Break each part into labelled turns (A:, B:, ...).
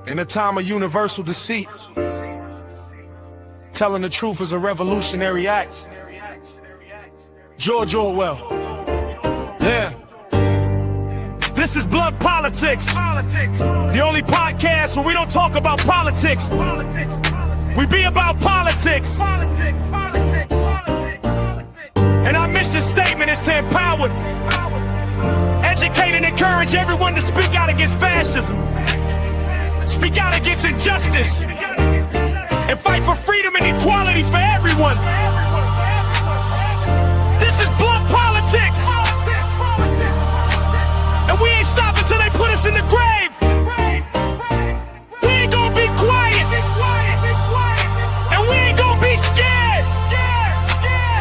A: In a time of universal deceit, telling the truth is a revolutionary act. George Orwell. Yeah. This is Blood Politics. The only podcast where we don't talk about politics. We be about politics. And our mission statement is to empower, educate, and encourage everyone to speak out against fascism. Speak out against injustice and fight for freedom and equality for everyone. This is Blood Politics, and we ain't stopping till they put us in the grave. We ain't gonna be quiet, and we ain't gonna be scared,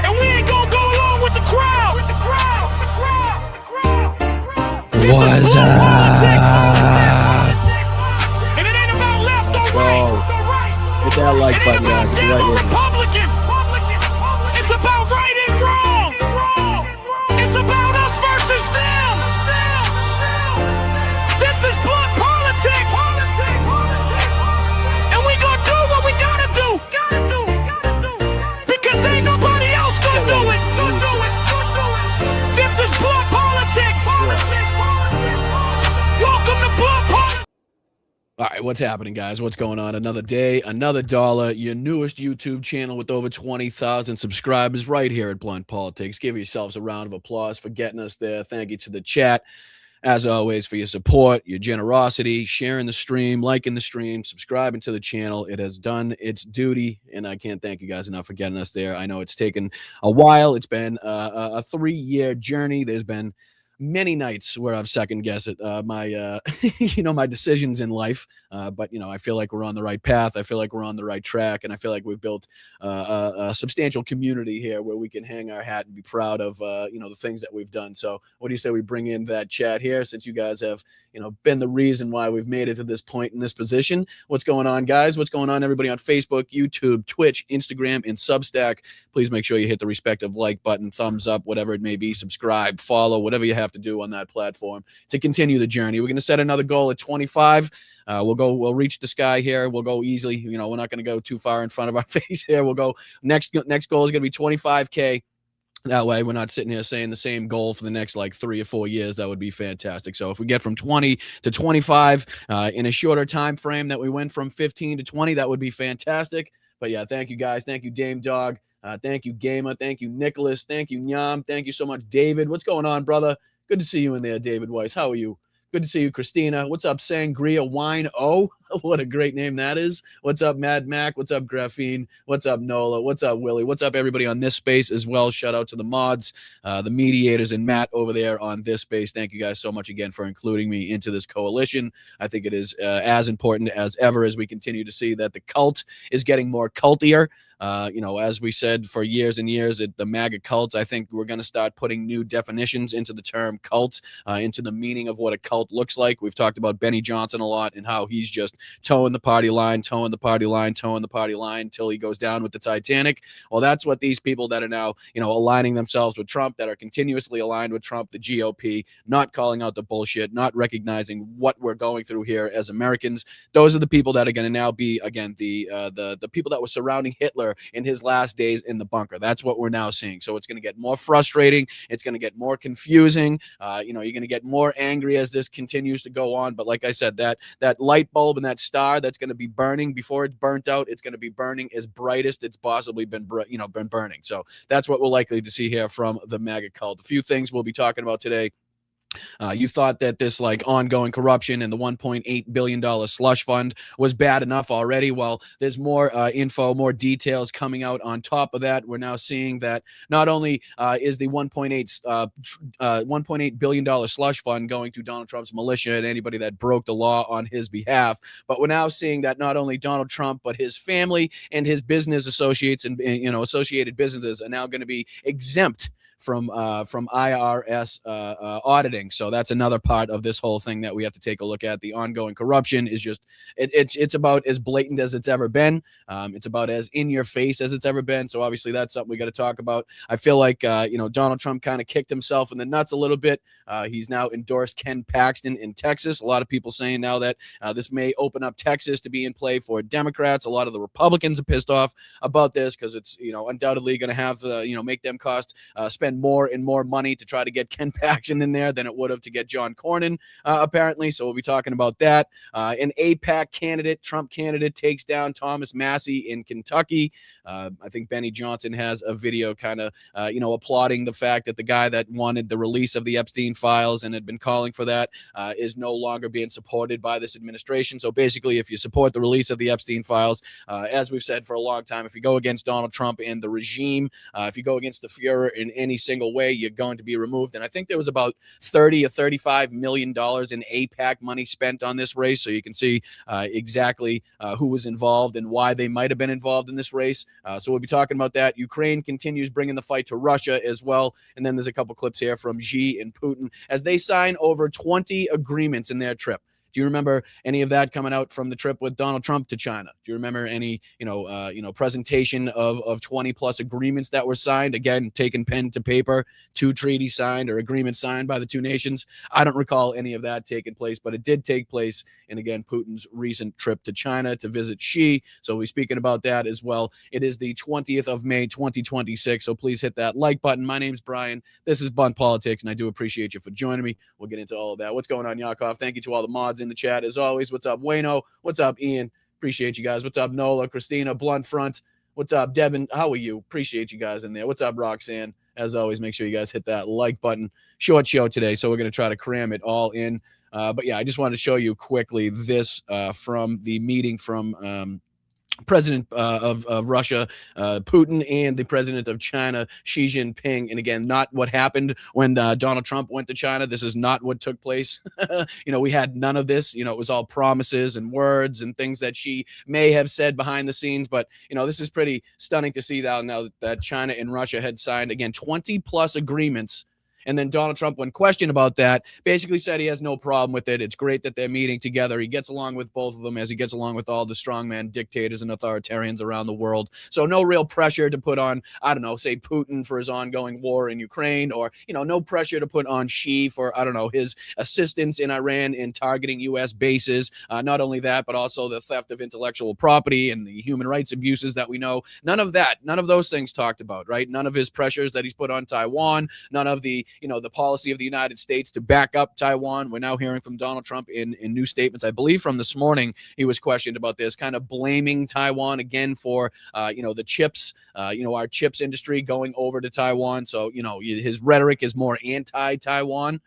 A: and we ain't gonna go along with the crowd. This is Blood Politics.
B: Hit that like button, guys. If you're right with me.
A: It's about right and wrong. It's about us versus them. This is Blood Politics. And we gonna do what we gotta do. Because ain't nobody else gonna do it. This is Blood Politics. Welcome to Blood Politics.
B: All right, what's happening, guys? What's going on? Another day, another dollar. Your newest YouTube channel with over 20,000 subscribers right here at Blunt Politics. Give yourselves a round of applause for getting us there. Thank you to the chat, as always, for your support, your generosity, sharing the stream, liking the stream, subscribing to the channel. It has done its duty, and I can't thank you guys enough for getting us there. I know it's taken a while. It's been a 3-year journey. There's been many nights where I've second guessed my my decisions in life. But I feel like we're on the right path. I feel like we're on the right track, and I feel like we've built a substantial community here where we can hang our hat and be proud of the things that we've done. So what do you say we bring in that chat here, since you guys have been the reason why we've made it to this point in this position? What's going on, guys? What's going on, everybody on Facebook, YouTube, Twitch, Instagram, and Substack? Please make sure you hit the respective like button, thumbs up, whatever it may be, subscribe, follow, whatever you have to do on that platform to continue the journey. We're going to set another goal at 25. We'll reach the sky here. We'll go easily. We're not going to go too far in front of our face here. We'll go next goal is going to be 25K. That way we're not sitting here saying the same goal for the next 3 or 4 years. That would be fantastic. So if we get from 20 to 25 in a shorter time frame that we went from 15 to 20, that would be fantastic. But yeah, thank you guys. Thank you, Dame Dog. Thank you, Gamer. Thank you, Nicholas. Thank you, Nyam. Thank you so much, David. What's going on, brother? Good to see you in there, David Weiss. How are you? Good to see you, Christina. What's up, Sangria Wine? Oh, what a great name that is. What's up, Mad Mac? What's up, Graphene? What's up, Nola? What's up, Willie? What's up, everybody on this space as well? Shout out to the mods, the mediators, and Matt over there on this space. Thank you guys so much again for including me into this coalition. I think it is as important as ever as we continue to see that the cult is getting more cultier. As we said for years and years, the MAGA cult, I think we're going to start putting new definitions into the term cult, into the meaning of what a cult looks like. We've talked about Benny Johnson a lot and how he's just towing the party line until he goes down with the Titanic. Well, that's what these people that are now, aligning themselves with Trump, that are continuously aligned with Trump, the GOP, not calling out the bullshit, not recognizing what we're going through here as Americans. Those are the people that are going to now be, again, the people that were surrounding Hitler in his last days in the bunker. That's what we're now seeing. So it's going to get more frustrating. It's going to get more confusing. You're going to get more angry as this continues to go on. But like I said, that light bulb and that star that's going to be burning before it's burnt out, it's going to be burning as brightest it's possibly been burning. So that's what we're likely to see here from the MAGA cult. A few things we'll be talking about today. You thought that this ongoing corruption and the $1.8 billion slush fund was bad enough already. Well, there's more info, more details coming out on top of that. We're now seeing that not only is the $1.8 billion slush fund going to Donald Trump's militia and anybody that broke the law on his behalf, but we're now seeing that not only Donald Trump, but his family and his business associates and associated businesses are now going to be exempt from IRS auditing. So that's another part of this whole thing that we have to take a look at. The ongoing corruption is just it's about as blatant as it's ever been. It's about as in your face as it's ever been. So obviously that's something we got to talk about. I feel like Donald Trump kind of kicked himself in the nuts a little bit. He's now endorsed Ken Paxton in Texas. A lot of people saying now that this may open up Texas to be in play for Democrats. A lot of the Republicans are pissed off about this because it's undoubtedly going to have make them spend more and more money to try to get Ken Paxton in there than it would have to get John Cornyn apparently. So we'll be talking about that. An AIPAC candidate, Trump candidate, takes down Thomas Massey in Kentucky. I think Benny Johnson has a video kind of applauding the fact that the guy that wanted the release of the Epstein files and had been calling for that is no longer being supported by this administration. So basically, if you support the release of the Epstein files, as we've said for a long time, if you go against Donald Trump and the regime, if you go against the Fuhrer in any single way, you're going to be removed. And I think there was about $30 or $35 million in AIPAC money spent on this race. So you can see exactly who was involved and why they might have been involved in this race. So we'll be talking about that. Ukraine continues bringing the fight to Russia as well. And then there's a couple clips here from Xi and Putin as they sign over 20 agreements in their trip. Do you remember any of that coming out from the trip with Donald Trump to China? Do you remember any, presentation of 20 plus agreements that were signed? Again, taken pen to paper, 2 treaties signed or agreements signed by the 2 nations. I don't recall any of that taking place, but it did take place. And again, Putin's recent trip to China to visit Xi. So we're speaking about that as well. It is the 20th of May, 2026. So please hit that like button. My name's Brian. This is Blunt Politics, and I do appreciate you for joining me. We'll get into all of that. What's going on, Yakov? Thank you to all the mods in the chat as always. What's up, Wayno? What's up, Ian? Appreciate you guys. What's up, Nola, Christina, Blunt Front? What's up, Devin? How are you? Appreciate you guys in there. What's up, Roxanne? As always, make sure you guys hit that like button. Short show today, so we're going to try to cram it all in. But yeah, I just wanted to show you quickly this from the meeting from President of Russia, Putin, and the president of China, Xi Jinping. And again, not what happened when Donald Trump went to China. This is not what took place. We had none of this. It was all promises and words and things that Xi may have said behind the scenes. But, this is pretty stunning to see now that China and Russia had signed, again, 20 plus agreements. And then Donald Trump, when questioned about that, basically said he has no problem with it. It's great that they're meeting together. He gets along with both of them as he gets along with all the strongman dictators and authoritarians around the world. So no real pressure to put on, say Putin for his ongoing war in Ukraine, or, no pressure to put on Xi for, his assistance in Iran in targeting U.S. bases. Not only that, but also the theft of intellectual property and the human rights abuses that we know. None of that, none of those things talked about, right? None of his pressures that he's put on Taiwan, none of the the policy of the United States to back up Taiwan. We're now hearing from Donald Trump in new statements. I believe from this morning, he was questioned about this, kind of blaming Taiwan again for, the chips, our chips industry going over to Taiwan. So, his rhetoric is more anti-Taiwan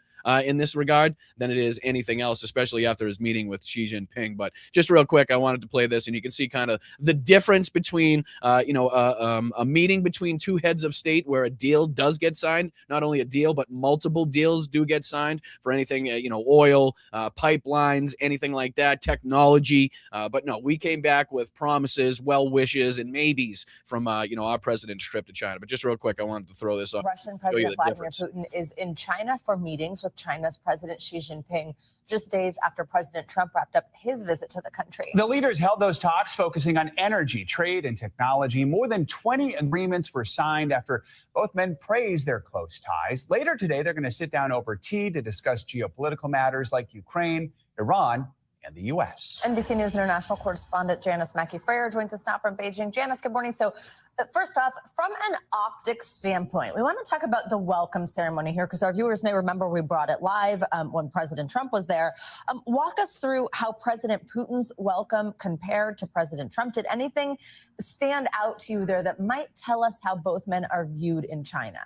B: in this regard than it is anything else, especially after his meeting with Xi Jinping. But just real quick, I wanted to play this, and you can see kind of the difference between, a meeting between 2 heads of state where a deal does get signed. Not only a deal, but multiple deals do get signed for anything, oil, pipelines, anything like that, technology. But no, we came back with promises, well wishes, and maybes from, our president's trip to China. But just real quick, I wanted to throw this up.
C: Russian President Vladimir Putin is in China for meetings with China's President Xi Jinping, just days after President Trump wrapped up his visit to the country.
D: The leaders held those talks focusing on energy, trade, and technology. More than 20 agreements were signed after both men praised their close ties. Later today, they're going to sit down over tea to discuss geopolitical matters like Ukraine, Iran, and the U.S.
C: NBC News international correspondent Janice Mackey-Frayer joins us now from Beijing. Janice, good morning. So first off, from an optics standpoint, we want to talk about the welcome ceremony here because our viewers may remember we brought it live when President Trump was there. Walk us through how President Putin's welcome compared to President Trump. Did anything stand out to you there that might tell us how both men are viewed in China?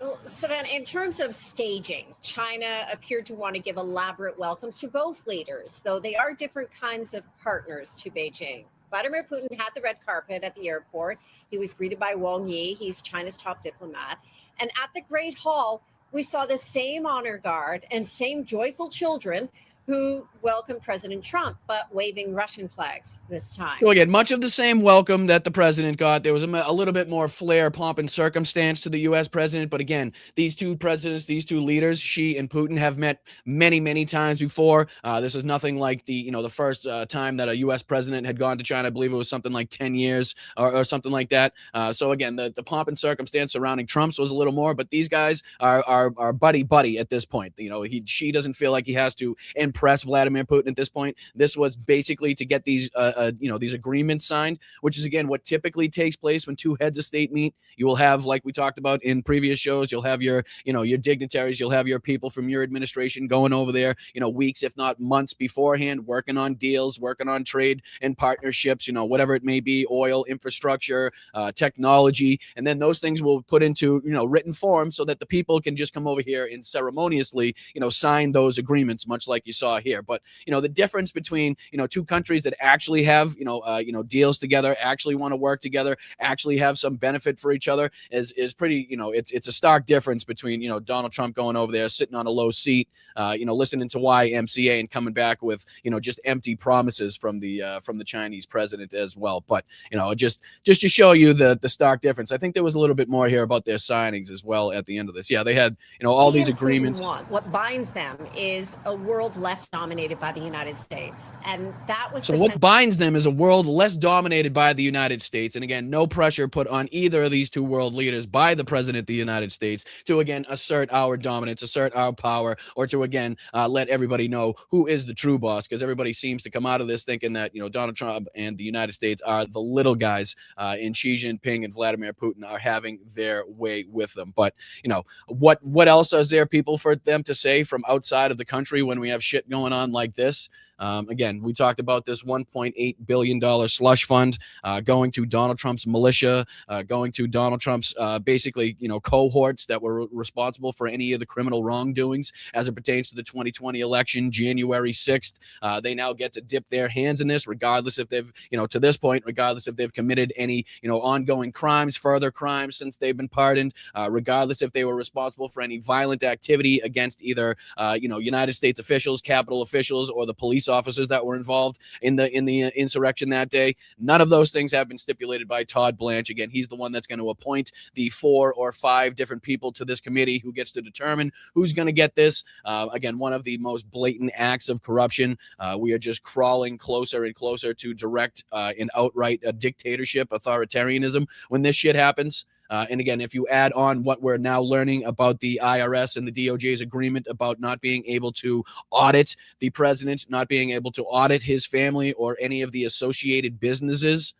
E: Well, Savannah, in terms of staging, China appeared to want to give elaborate welcomes to both leaders, though they are different kinds of partners to Beijing. Vladimir Putin had the red carpet at the airport. He was greeted by Wang Yi. He's China's top diplomat. And at the Great Hall, we saw the same honor guard and same joyful children who welcomed President Trump, but waving Russian flags this time.
B: So again, much of the same welcome that the president got. There was a little bit more flair, pomp, and circumstance to the U.S. president. But again, these two presidents, these two leaders, Xi and Putin, have met many, many times before. This is nothing like the first time that a U.S. president had gone to China. I believe it was something like 10 years or something like that. So again, the pomp and circumstance surrounding Trump's was a little more. But these guys are buddy at this point. Xi doesn't feel like he has to impress Vladimir Putin at this point. This was basically to get these these agreements signed, which is again what typically takes place when two heads of state meet. You will have, like we talked about in previous shows, you'll have your dignitaries, you'll have your people from your administration going over there, weeks, if not months beforehand, working on deals, working on trade and partnerships, whatever it may be, oil, infrastructure, technology, and then those things will put into written form so that the people can just come over here and ceremoniously sign those agreements, much like you saw here. But the difference between two countries that actually have deals together, actually want to work together, actually have some benefit for each other is pretty, it's a stark difference between Donald Trump going over there sitting on a low seat, listening to YMCA and coming back with just empty promises from the Chinese president as well. But just to show you the stark difference, I think there was a little bit more here about their signings as well at the end of this. Yeah, they had all these agreements.
E: What binds them is a world less dominated by the United States, and that was
B: so what binds them is a world less dominated by the United States. And again, no pressure put on either of these two world leaders by the president of the United States to again assert our dominance, assert our power, or to again let everybody know who is the true boss, because everybody seems to come out of this thinking that Donald Trump and the United States are the little guys, and Xi Jinping and Vladimir Putin are having their way with them. But what else is there people for them to say from outside of the country when we have shit going on like this? Again, we talked about this $1.8 billion slush fund going to Donald Trump's militia, going to Donald Trump's basically, cohorts that were responsible for any of the criminal wrongdoings as it pertains to the 2020 election, January 6th. They now get to dip their hands in this, regardless if they've, to this point, regardless if they've committed any, ongoing crimes, further crimes since they've been pardoned, regardless if they were responsible for any violent activity against either, United States officials, Capitol officials, or the police officers that were involved in the insurrection that day. None of those things have been stipulated by Todd Blanche. Again, he's the one that's going to appoint the 4 or 5 different people to this committee who gets to determine who's going to get this. Again, one of the most blatant acts of corruption. We are just crawling closer and closer to direct and outright dictatorship, authoritarianism when this shit happens. And again, if you add on what we're now learning about the IRS and the DOJ's agreement about not being able to audit the president, not being able to audit his family or any of the associated businesses,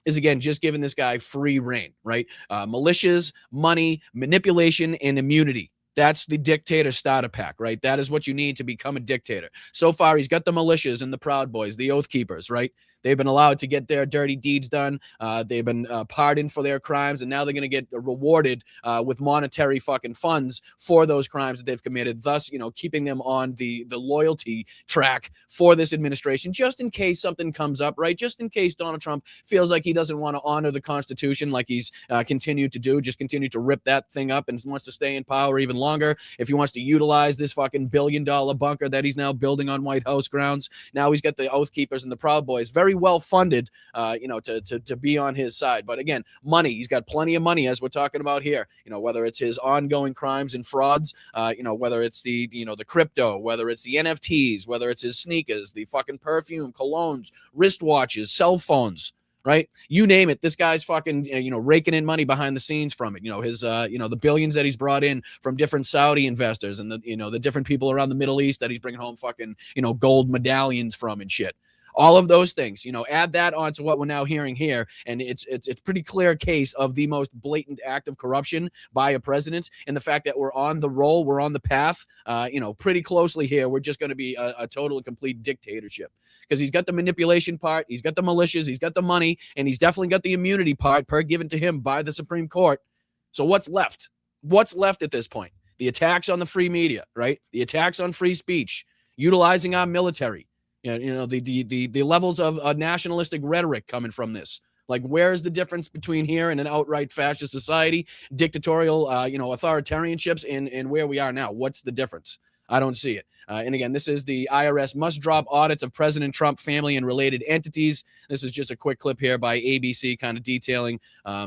B: is again just giving this guy free reign, right? Militias, money, manipulation, and immunity. That's the dictator starter pack, right? That is what you need to become a dictator. So far, he's got the militias and the Proud Boys, the Oath Keepers, right? They've been allowed to get their dirty deeds done. They've been pardoned for their crimes, and now they're going to get rewarded with monetary fucking funds for those crimes that they've committed, thus, keeping them on the loyalty track for this administration, just in case something comes up, right? Just in case Donald Trump feels like he doesn't want to honor the Constitution like he's continued to do, just continue to rip that thing up and wants to stay in power even longer. If he wants to utilize this fucking $1 billion bunker that he's now building on White House grounds, now he's got the Oath Keepers and the Proud Boys, very well funded, to be on his side. But again, money, he's got plenty of money, as we're talking about here, whether it's his ongoing crimes and frauds, whether it's the crypto, whether it's the NFTs, whether it's his sneakers, the fucking perfume, colognes, wristwatches, cell phones, right? You name it. This guy's fucking, raking in money behind the scenes from it. His, the billions that he's brought in from different Saudi investors and the different people around the Middle East that he's bringing home fucking, gold medallions from and shit. All of those things, add that on to what we're now hearing here, and it's pretty clear case of the most blatant act of corruption by a president, and the fact that we're on the roll, we're on the path, pretty closely here. We're just going to be a total and complete dictatorship, because he's got the manipulation part, he's got the militias, he's got the money, and he's definitely got the immunity part given to him by the Supreme Court. So what's left? What's left at this point? The attacks on the free media, right? The attacks on free speech, utilizing our military. The levels of nationalistic rhetoric coming from this. Like, where is the difference between here and an outright fascist society, dictatorial, authoritarianships, and where we are now? What's the difference? I don't see it. And again, this is the IRS must drop audits of President Trump family and related entities. This is just a quick clip here by ABC kind of detailing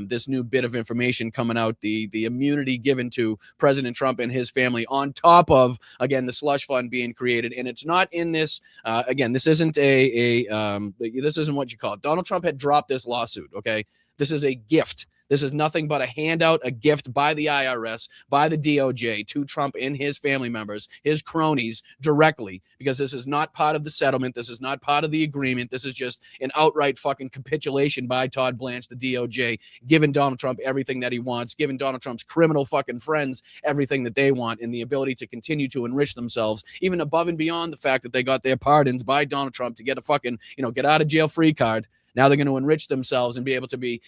B: this new bit of information coming out, the immunity given to President Trump and his family on top of, again, the slush fund being created. And it's not in this, again, this isn't this isn't what you call it. Donald Trump had dropped this lawsuit, okay? This is a gift. This is nothing but a handout, a gift by the IRS, by the DOJ to Trump and his family members, his cronies directly, because this is not part of the settlement. This is not part of the agreement. This is just an outright fucking capitulation by Todd Blanche, the DOJ, giving Donald Trump everything that he wants, giving Donald Trump's criminal fucking friends everything that they want, and the ability to continue to enrich themselves, even above and beyond the fact that they got their pardons by Donald Trump to get a fucking, get out of jail free card. Now they're going to enrich themselves and be able to be,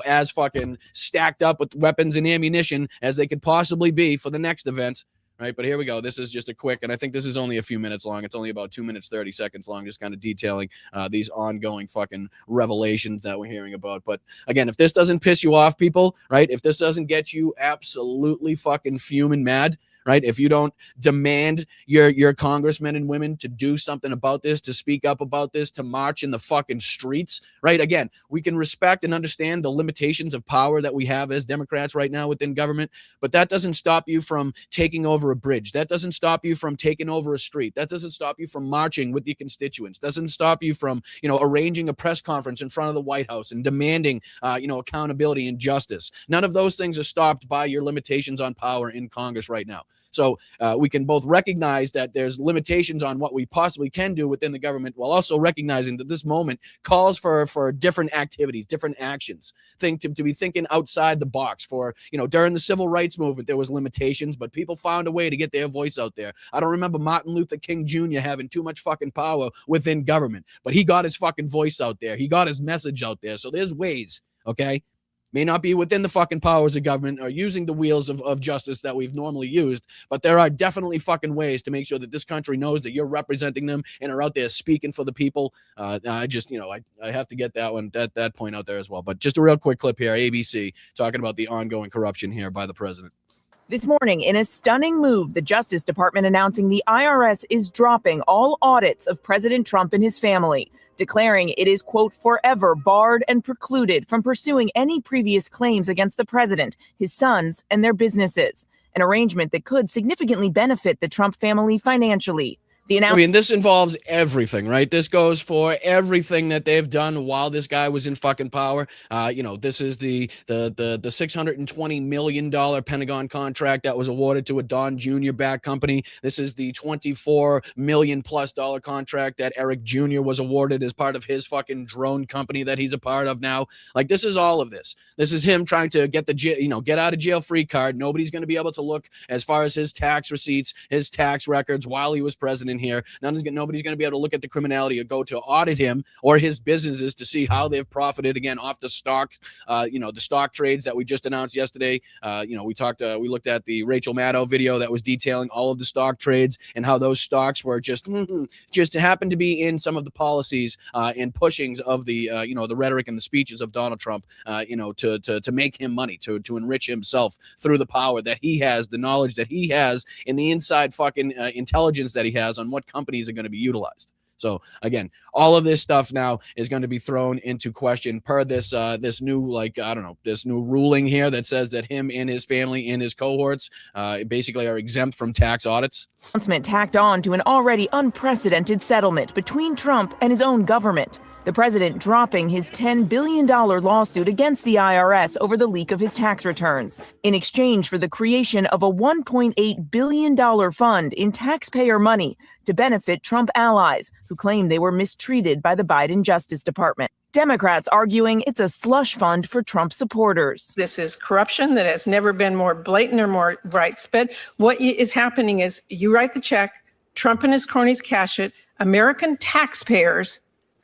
B: as fucking stacked up with weapons and ammunition as they could possibly be for the next event, right? But here we go. This is just a quick, and I think this is only a few minutes long. It's only about 2 minutes, 30 seconds long, just kind of detailing these ongoing fucking revelations that we're hearing about. But again, if this doesn't piss you off, people, right? If this doesn't get you absolutely fucking fuming mad, right? If you don't demand your congressmen and women to do something about this, to speak up about this, to march in the fucking streets, right? Again, we can respect and understand the limitations of power that we have as Democrats right now within government, but that doesn't stop you from taking over a bridge. That doesn't stop you from taking over a street. That doesn't stop you from marching with your constituents. Doesn't stop you from, arranging a press conference in front of the White House and demanding, accountability and justice. None of those things are stopped by your limitations on power in Congress right now. So we can both recognize that there's limitations on what we possibly can do within the government, while also recognizing that this moment calls for different activities, different actions. To be thinking outside the box. For, during the civil rights movement, there was limitations, but people found a way to get their voice out there. I don't remember Martin Luther King Jr. having too much fucking power within government, but he got his fucking voice out there. He got his message out there. So there's ways, okay? May not be within the fucking powers of government or using the wheels of justice that we've normally used, but there are definitely fucking ways to make sure that this country knows that you're representing them and are out there speaking for the people. I have to get that one, that point out there as well. But just a real quick clip here, ABC, talking about the ongoing corruption here by the president.
F: This morning, in a stunning move, the Justice Department announcing the IRS is dropping all audits of President Trump and his family, declaring it is, quote, forever barred and precluded from pursuing any previous claims against the president, his sons, and their businesses, an arrangement that could significantly benefit the Trump family financially.
B: This involves everything, right? This goes for everything that they've done while this guy was in fucking power. This is the $620 million Pentagon contract that was awarded to a Don Jr. backed company. This is the $24 million plus contract that Eric Jr. was awarded as part of his fucking drone company that he's a part of now. Like, this is all of this. This is him trying to get get out of jail free card. Nobody's going to be able to look as far as his tax receipts, his tax records while he was president here. Nobody's going to be able to look at the criminality or go to audit him or his businesses to see how they've profited again off the stock, the stock trades that we just announced yesterday. We looked at the Rachel Maddow video that was detailing all of the stock trades and how those stocks were just happened to be in some of the policies and pushings of the the rhetoric and the speeches of Donald Trump, to make him money, to enrich himself through the power that he has, the knowledge that he has, and the inside fucking intelligence that he has on what companies are going to be utilized. So again, all of this stuff now is going to be thrown into question per this new this new ruling here that says that him and his family and his cohorts basically are exempt from tax audits.
F: Announcement tacked on to an already unprecedented settlement between Trump and his own government. The president dropping his $10 billion lawsuit against the IRS over the leak of his tax returns in exchange for the creation of a $1.8 billion fund in taxpayer money to benefit Trump allies who claim they were mistreated by the Biden Justice Department. Democrats arguing it's a slush fund for Trump supporters.
G: This is corruption that has never been more blatant or more widespread. What is happening is you write the check, Trump and his cronies cash it, American taxpayers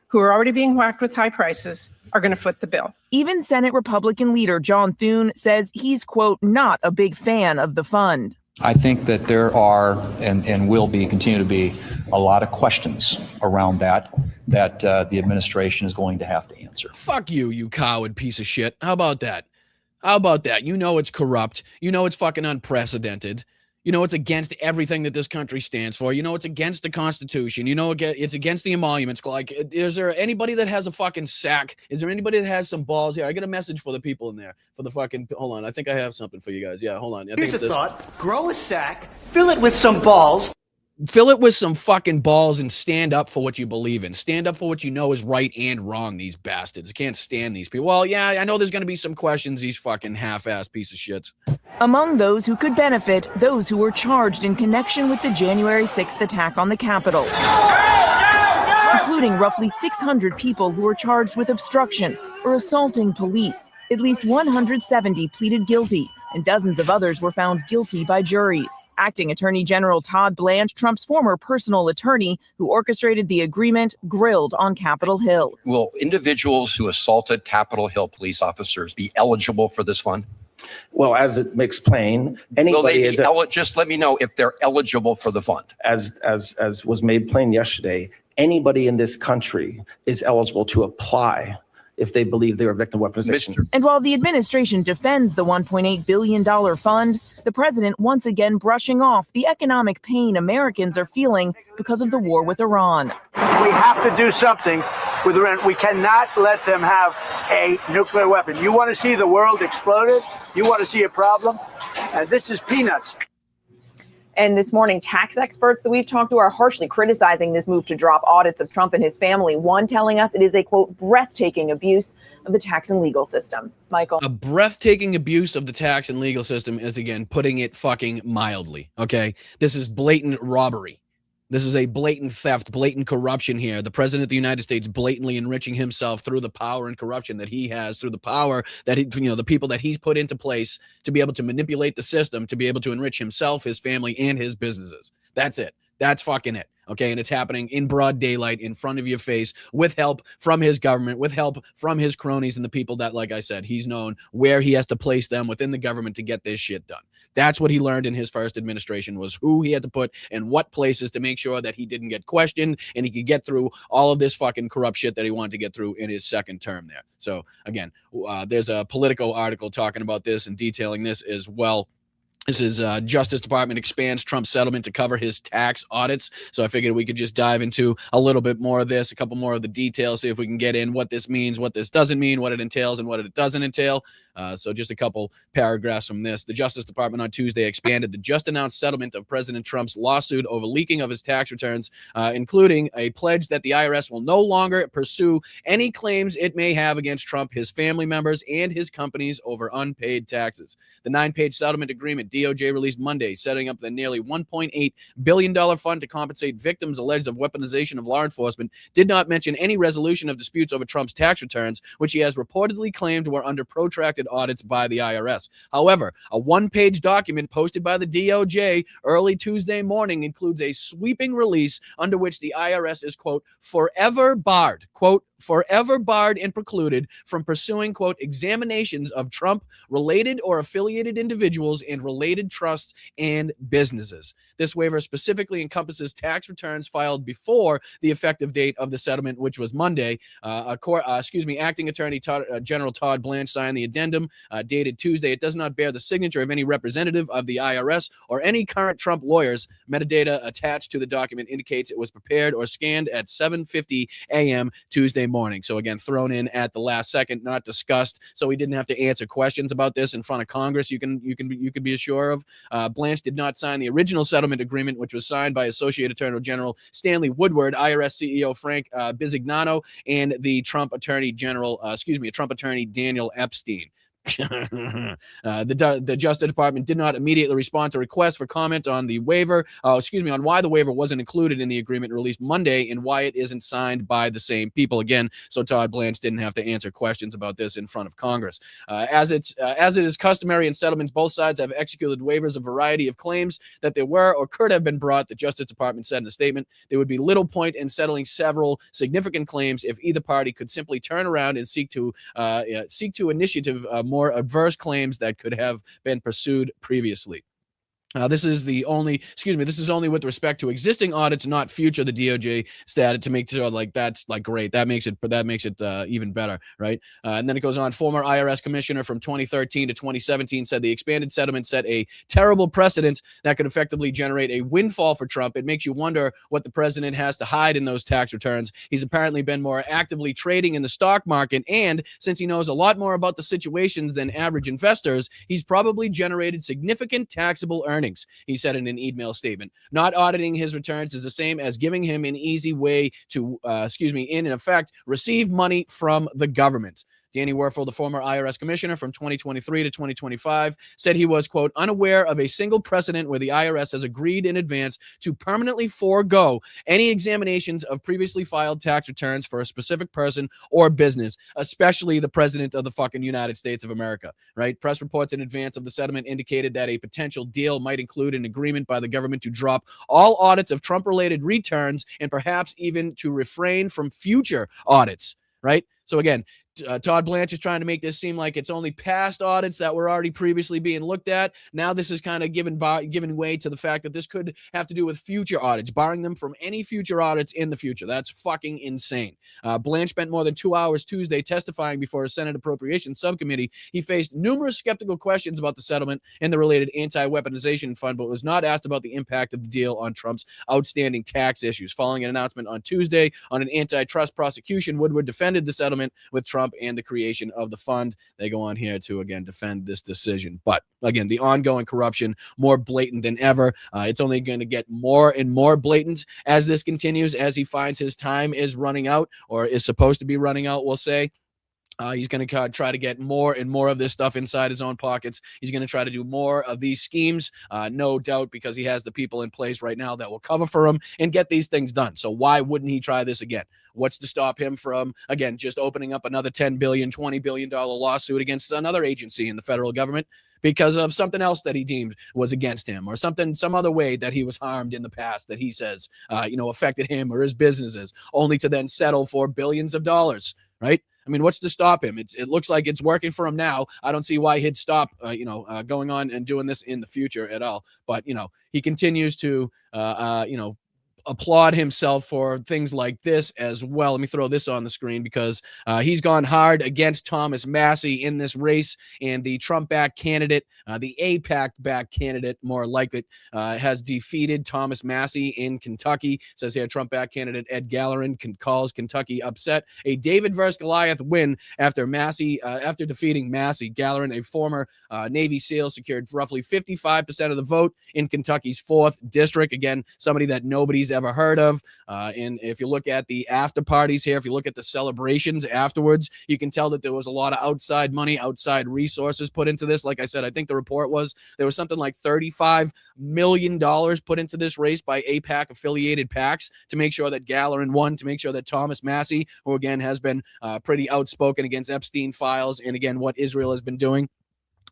G: who are already being whacked with high prices are going to foot the bill.
F: Even Senate Republican leader John Thune says he's, quote, not a big fan of the fund.
H: I think that there are and will be, continue to be, a lot of questions around that the administration is going to have to answer.
B: Fuck you, you coward piece of shit. How about that? How about that? You know it's corrupt. You know it's fucking unprecedented. You know, it's against everything that this country stands for. You know, it's against the Constitution. You know, it's against the emoluments. Like, is there anybody that has a fucking sack? Is there anybody that has some balls here? I got a message for the people in there. For the fucking, hold on. I think I have something for you guys. Yeah, hold on.
I: Here's a thought. Grow a sack, fill it with some balls.
B: Fill it with some fucking balls and stand up for what you believe in. Stand up for what you know is right and wrong, these bastards. I can't stand these people. Well, yeah, I know there's going to be some questions, these fucking half-ass piece of shits.
F: Among those who could benefit, those who were charged in connection with the January 6th attack on the Capitol, including roughly 600 people who were charged with obstruction or assaulting police. At least 170 pleaded guilty, and dozens of others were found guilty by juries. Acting Attorney General Todd Blanche, Trump's former personal attorney who orchestrated the agreement, grilled on Capitol Hill.
J: Will individuals who assaulted Capitol Hill police officers be eligible for this fund?
I: Well, as it makes plain, anybody is
J: just let me know if they're eligible for the fund.
I: As was made plain yesterday, anybody in this country is eligible to apply if they believe they were victim of weaponization.
F: And while the administration defends the $1.8 billion fund, the president once again brushing off the economic pain Americans are feeling because of the war with Iran.
K: We have to do something with Iran. We cannot let them have a nuclear weapon. You want to see the world exploded? You want to see a problem? And this is peanuts.
F: And this morning, tax experts that we've talked to are harshly criticizing this move to drop audits of Trump and his family. One telling us it is a, quote, breathtaking abuse of the tax and legal system. Michael.
B: A breathtaking abuse of the tax and legal system is, again, putting it fucking mildly. Okay. This is blatant robbery. This is a blatant theft, blatant corruption here. The president of the United States blatantly enriching himself through the power and corruption that he has, through the power that he, the people that he's put into place to be able to manipulate the system, to be able to enrich himself, his family, and his businesses. That's it. That's fucking it. Okay. And it's happening in broad daylight in front of your face with help from his government, with help from his cronies and the people that, like I said, he's known where he has to place them within the government to get this shit done. That's what he learned in his first administration, was who he had to put in what places to make sure that he didn't get questioned and he could get through all of this fucking corrupt shit that he wanted to get through in his second term there. So again, there's a Politico article talking about this and detailing this as well. This is Justice Department expands Trump's settlement to cover his tax audits. So I figured we could just dive into a little bit more of this, a couple more of the details, see if we can get in what this means, what this doesn't mean, what it entails, and what it doesn't entail. So just a couple paragraphs from this. The Justice Department on Tuesday expanded the just announced settlement of President Trump's lawsuit over leaking of his tax returns, including a pledge that the IRS will no longer pursue any claims it may have against Trump, his family members, and his companies over unpaid taxes. The 9-page settlement agreement DOJ released Monday, setting up the nearly $1.8 billion fund to compensate victims alleged of weaponization of law enforcement, did not mention any resolution of disputes over Trump's tax returns, which he has reportedly claimed were under protracted audits by the IRS. However, a one-page document posted by the DOJ early Tuesday morning includes a sweeping release under which the IRS is, quote, forever barred, quote, forever barred and precluded from pursuing, quote, examinations of Trump-related or affiliated individuals and related trusts and businesses. This waiver specifically encompasses tax returns filed before the effective date of the settlement, which was Monday. Acting Attorney General Todd Blanche signed the addendum dated Tuesday. It does not bear the signature of any representative of the IRS or any current Trump lawyers. Metadata attached to the document indicates it was prepared or scanned at 7:50 a.m. Tuesday morning. So again, thrown in at the last second, not discussed. So we didn't have to answer questions about this in front of Congress. You can be assured of. Blanche did not sign the original settlement agreement, which was signed by Associate Attorney General Stanley Woodward, IRS CEO Frank Bisignano, and the Trump Attorney Daniel Epstein. The Justice Department did not immediately respond to requests for comment on the waiver, on why the waiver wasn't included in the agreement released Monday and why it isn't signed by the same people again. So Todd Blanche didn't have to answer questions about this in front of Congress. As it is customary in settlements, both sides have executed waivers of a variety of claims that there were or could have been brought. The Justice Department said in a statement, there would be little point in settling several significant claims if either party could simply turn around and seek to initiative more adverse claims that could have been pursued previously. This is only with respect to existing audits, not future. The DOJ stated to make sure that's great. That makes it even better, right? And then it goes on. Former IRS commissioner from 2013 to 2017 said the expanded settlement set a terrible precedent that could effectively generate a windfall for Trump. It makes you wonder what the president has to hide in those tax returns. He's apparently been more actively trading in the stock market, and since he knows a lot more about the situations than average investors, he's probably generated significant taxable earnings. He said in an email statement. Not auditing his returns is the same as giving him an easy way to, in effect, receive money from the government. Danny Werfel, the former IRS commissioner from 2023 to 2025, said he was, quote, unaware of a single precedent where the IRS has agreed in advance to permanently forego any examinations of previously filed tax returns for a specific person or business, especially the president of the fucking United States of America, right? Press reports in advance of the settlement indicated that a potential deal might include an agreement by the government to drop all audits of Trump-related returns and perhaps even to refrain from future audits, right? So again, Todd Blanche is trying to make this seem like it's only past audits that were already previously being looked at. Now this is kind of given way to the fact that this could have to do with future audits, barring them from any future audits in the future. That's fucking insane. Blanche spent more than 2 hours Tuesday testifying before a Senate Appropriations Subcommittee. He faced numerous skeptical questions about the settlement and the related anti-weaponization fund, but was not asked about the impact of the deal on Trump's outstanding tax issues. Following an announcement on Tuesday on an antitrust prosecution, Woodward defended the settlement with Trump and the creation of the fund. They go on here to, again, defend this decision. But again, the ongoing corruption, more blatant than ever. It's only going to get more and more blatant as this continues, as he finds his time is running out, or is supposed to be running out, we'll say. He's going to try to get more and more of this stuff inside his own pockets. He's going to try to do more of these schemes, no doubt, because he has the people in place right now that will cover for him and get these things done. So why wouldn't he try this again? What's to stop him from, again, just opening up another $10 billion, $20 billion lawsuit against another agency in the federal government because of something else that he deemed was against him, or some other way that he was harmed in the past that he says, affected him or his businesses, only to then settle for billions of dollars, right? I mean, what's to stop him? It looks like it's working for him now. I don't see why he'd stop, going on and doing this in the future at all. But, he continues to, applaud himself for things like this as well. Let me throw this on the screen because he's gone hard against Thomas Massie in this race, and the Trump-backed candidate, the AIPAC-backed candidate, more likely, has defeated Thomas Massie in Kentucky. It says here, Trump-backed candidate Ed Gallerin calls Kentucky upset. A David versus Goliath win after defeating Massie. Gallerin, a former Navy SEAL, secured roughly 55% of the vote in Kentucky's 4th district. Again, somebody that nobody's ever heard of. And if you look at the after parties here, if you look at the celebrations afterwards, you can tell that there was a lot of outside money, outside resources put into this. Like I said, I think the report was there was something like $35 million put into this race by AIPAC affiliated PACs to make sure that Gallerin won, to make sure that Thomas Massie, who again has been pretty outspoken against Epstein files and again what Israel has been doing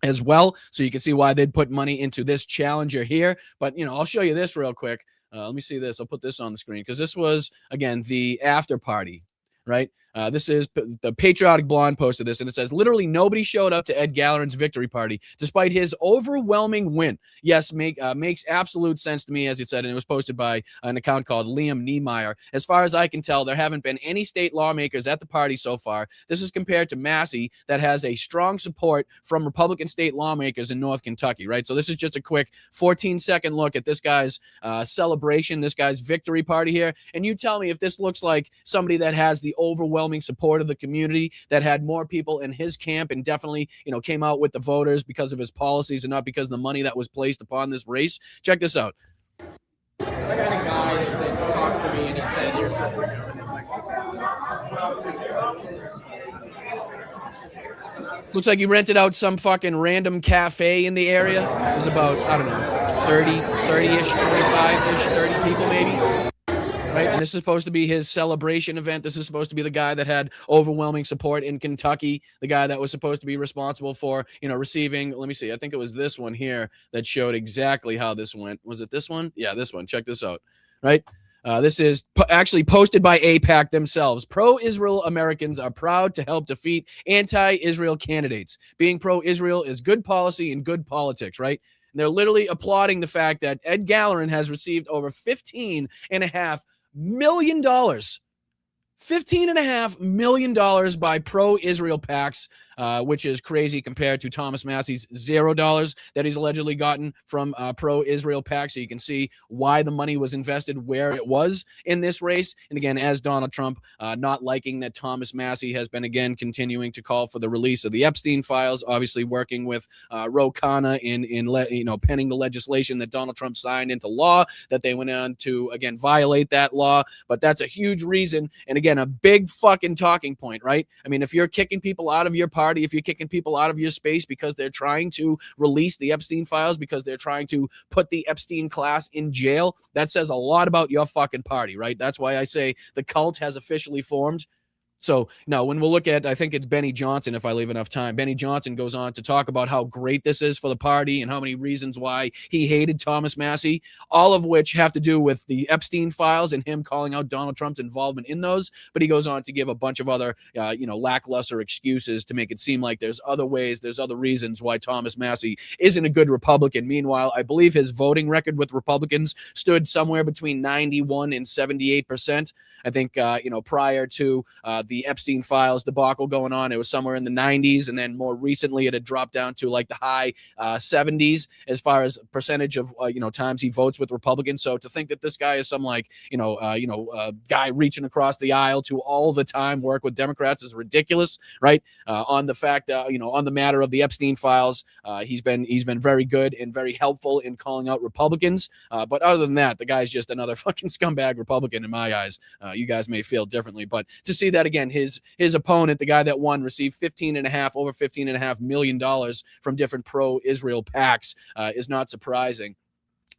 B: as well. So you can see why they'd put money into this challenger here. But, I'll show you this real quick. Let me see this. I'll put this on the screen because this was, again, the after party, right? This is the Patriotic Blonde posted this, and it says, literally nobody showed up to Ed Gallerin's victory party despite his overwhelming win. Yes, makes absolute sense to me, as it said, and it was posted by an account called Liam Niemeyer. As far as I can tell, there haven't been any state lawmakers at the party so far. This is compared to Massie, that has a strong support from Republican state lawmakers in North Kentucky, right? So this is just a quick 14-second look at this guy's celebration, this guy's victory party here, and you tell me if this looks like somebody that has the overwhelming support of the community, that had more people in his camp and definitely, came out with the voters because of his policies and not because of the money that was placed upon this race. Check this out.
L: I got a guy that talked to me and he said, here's what we're doing.
B: Looks like he rented out some fucking random cafe in the area. There's about, 30-ish, 25-ish, 30 people maybe. Right? And this is supposed to be his celebration event. This is supposed to be the guy that had overwhelming support in Kentucky, the guy that was supposed to be responsible for, receiving, let me see, I think it was this one here that showed exactly how this went. Was it this one? Yeah, this one. Check this out, right? This is actually posted by AIPAC themselves. Pro-Israel Americans are proud to help defeat anti-Israel candidates. Being pro-Israel is good policy and good politics, right? And they're literally applauding the fact that Ed Gallerin has received over $15.5 million. $15.5 million by pro-Israel PACs, which is crazy compared to Thomas Massey's $0 that he's allegedly gotten from pro-Israel PACs. So you can see why the money was invested where it was in this race. And again, as Donald Trump not liking that Thomas Massey has been again continuing to call for the release of the Epstein files, obviously working with Ro Khanna in penning the legislation that Donald Trump signed into law, that they went on to again violate that law. But that's a huge reason, and again, a big fucking talking point, right? I mean, if you're kicking people out of your party, if you're kicking people out of your space because they're trying to release the Epstein files, because they're trying to put the Epstein class in jail, that says a lot about your fucking party, right? That's why I say the cult has officially formed. So now when we'll look at, I think it's Benny Johnson, if I leave enough time, Benny Johnson goes on to talk about how great this is for the party and how many reasons why he hated Thomas Massey, all of which have to do with the Epstein files and him calling out Donald Trump's involvement in those. But he goes on to give a bunch of other, lackluster excuses to make it seem like there's other ways, there's other reasons why Thomas Massey isn't a good Republican. Meanwhile, I believe his voting record with Republicans stood somewhere between 91 and 78%. I think, prior to the Epstein files debacle going on, it was somewhere in the 90s. And then more recently, it had dropped down to like the high 70s as far as percentage of, times he votes with Republicans. So to think that this guy is some guy reaching across the aisle to all the time work with Democrats is ridiculous, right? On the fact, on the matter of the Epstein files, he's been very good and very helpful in calling out Republicans. But other than that, the guy's just another fucking scumbag Republican in my eyes. You guys may feel differently, but to see that again, his opponent, the guy that won, received over $15.5 million from different pro-Israel PACs is not surprising.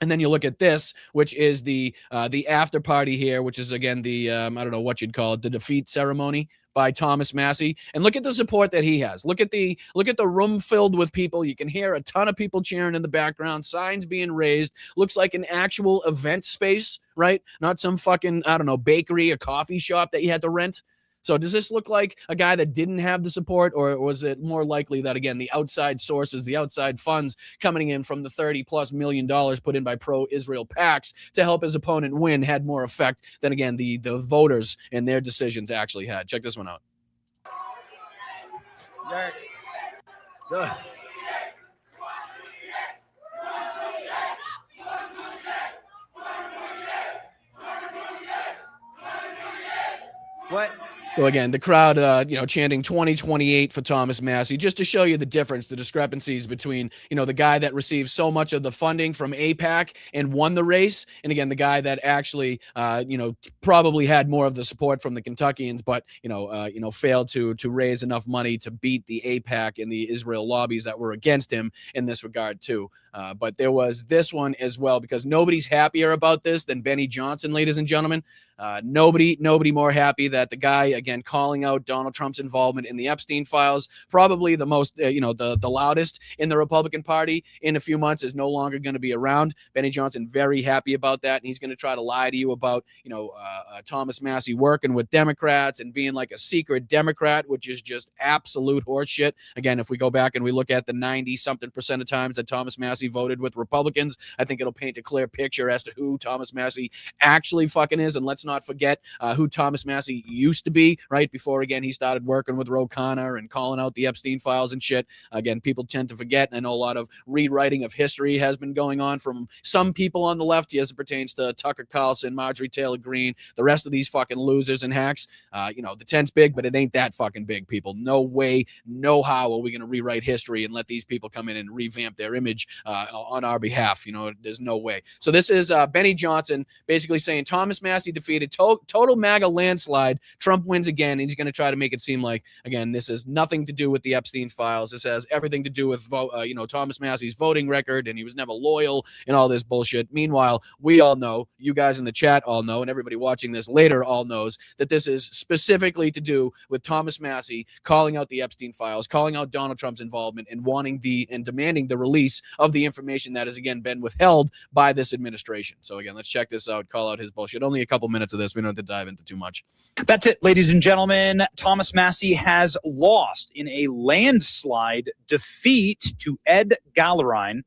B: And then you look at this, which is the after party here, which is again the I don't know what you'd call it, the defeat ceremony by Thomas Massey. And look at the support that he has. Look at the room filled with people. You can hear a ton of people cheering in the background, signs being raised. Looks like an actual event space, right? Not some fucking, I don't know, bakery, a coffee shop that you had to rent. So does this look like a guy that didn't have the support, or was it more likely that, again, the outside sources, the outside funds coming in from the $30+ million put in by pro-Israel PACs to help his opponent win had more effect than, again, the voters and their decisions actually had? Check this one out.
M: Good. What?
B: So again, the crowd, chanting 2028 for Thomas Massey, just to show you the difference, the discrepancies between, the guy that received so much of the funding from AIPAC and won the race, and again, the guy that actually, probably had more of the support from the Kentuckians, but failed to raise enough money to beat the AIPAC and the Israel lobbies that were against him in this regard too. But there was this one as well, because nobody's happier about this than Benny Johnson, ladies and gentlemen. Nobody more happy that the guy, again, calling out Donald Trump's involvement in the Epstein files, probably the most, the loudest in the Republican Party in a few months, is no longer going to be around. Benny Johnson, very happy about that. And he's going to try to lie to you about, Thomas Massey working with Democrats and being like a secret Democrat, which is just absolute horseshit. Again, if we go back and we look at the 90-something% of times that Thomas Massey voted with Republicans, I think it'll paint a clear picture as to who Thomas Massey actually fucking is. And let's not forget who Thomas Massey used to be, right? Before, again, he started working with Ro Khanna and calling out the Epstein files and shit. Again, people tend to forget. And I know a lot of rewriting of history has been going on from some people on the left as it pertains to Tucker Carlson, Marjorie Taylor Greene, the rest of these fucking losers and hacks. The tent's big, but it ain't that fucking big, people. No way, no how are we going to rewrite history and let these people come in and revamp their image on our behalf. There's no way. So this is Benny Johnson basically saying Thomas Massey defeated total MAGA landslide. Trump wins again, and he's going to try to make it seem like, again, this has nothing to do with the Epstein files. This has everything to do with Thomas Massey's voting record, and he was never loyal and all this bullshit. Meanwhile, we all know, you guys in the chat all know, and everybody watching this later all knows, that this is specifically to do with Thomas Massey calling out the Epstein files, calling out Donald Trump's involvement, and demanding the release of the information that has, again, been withheld by this administration. So again, let's check this out, call out his bullshit. Only a couple minutes of this. We don't have to dive into too much.
N: That's it, ladies and gentlemen. Thomas Massey has lost in a landslide defeat to Ed Gallerin,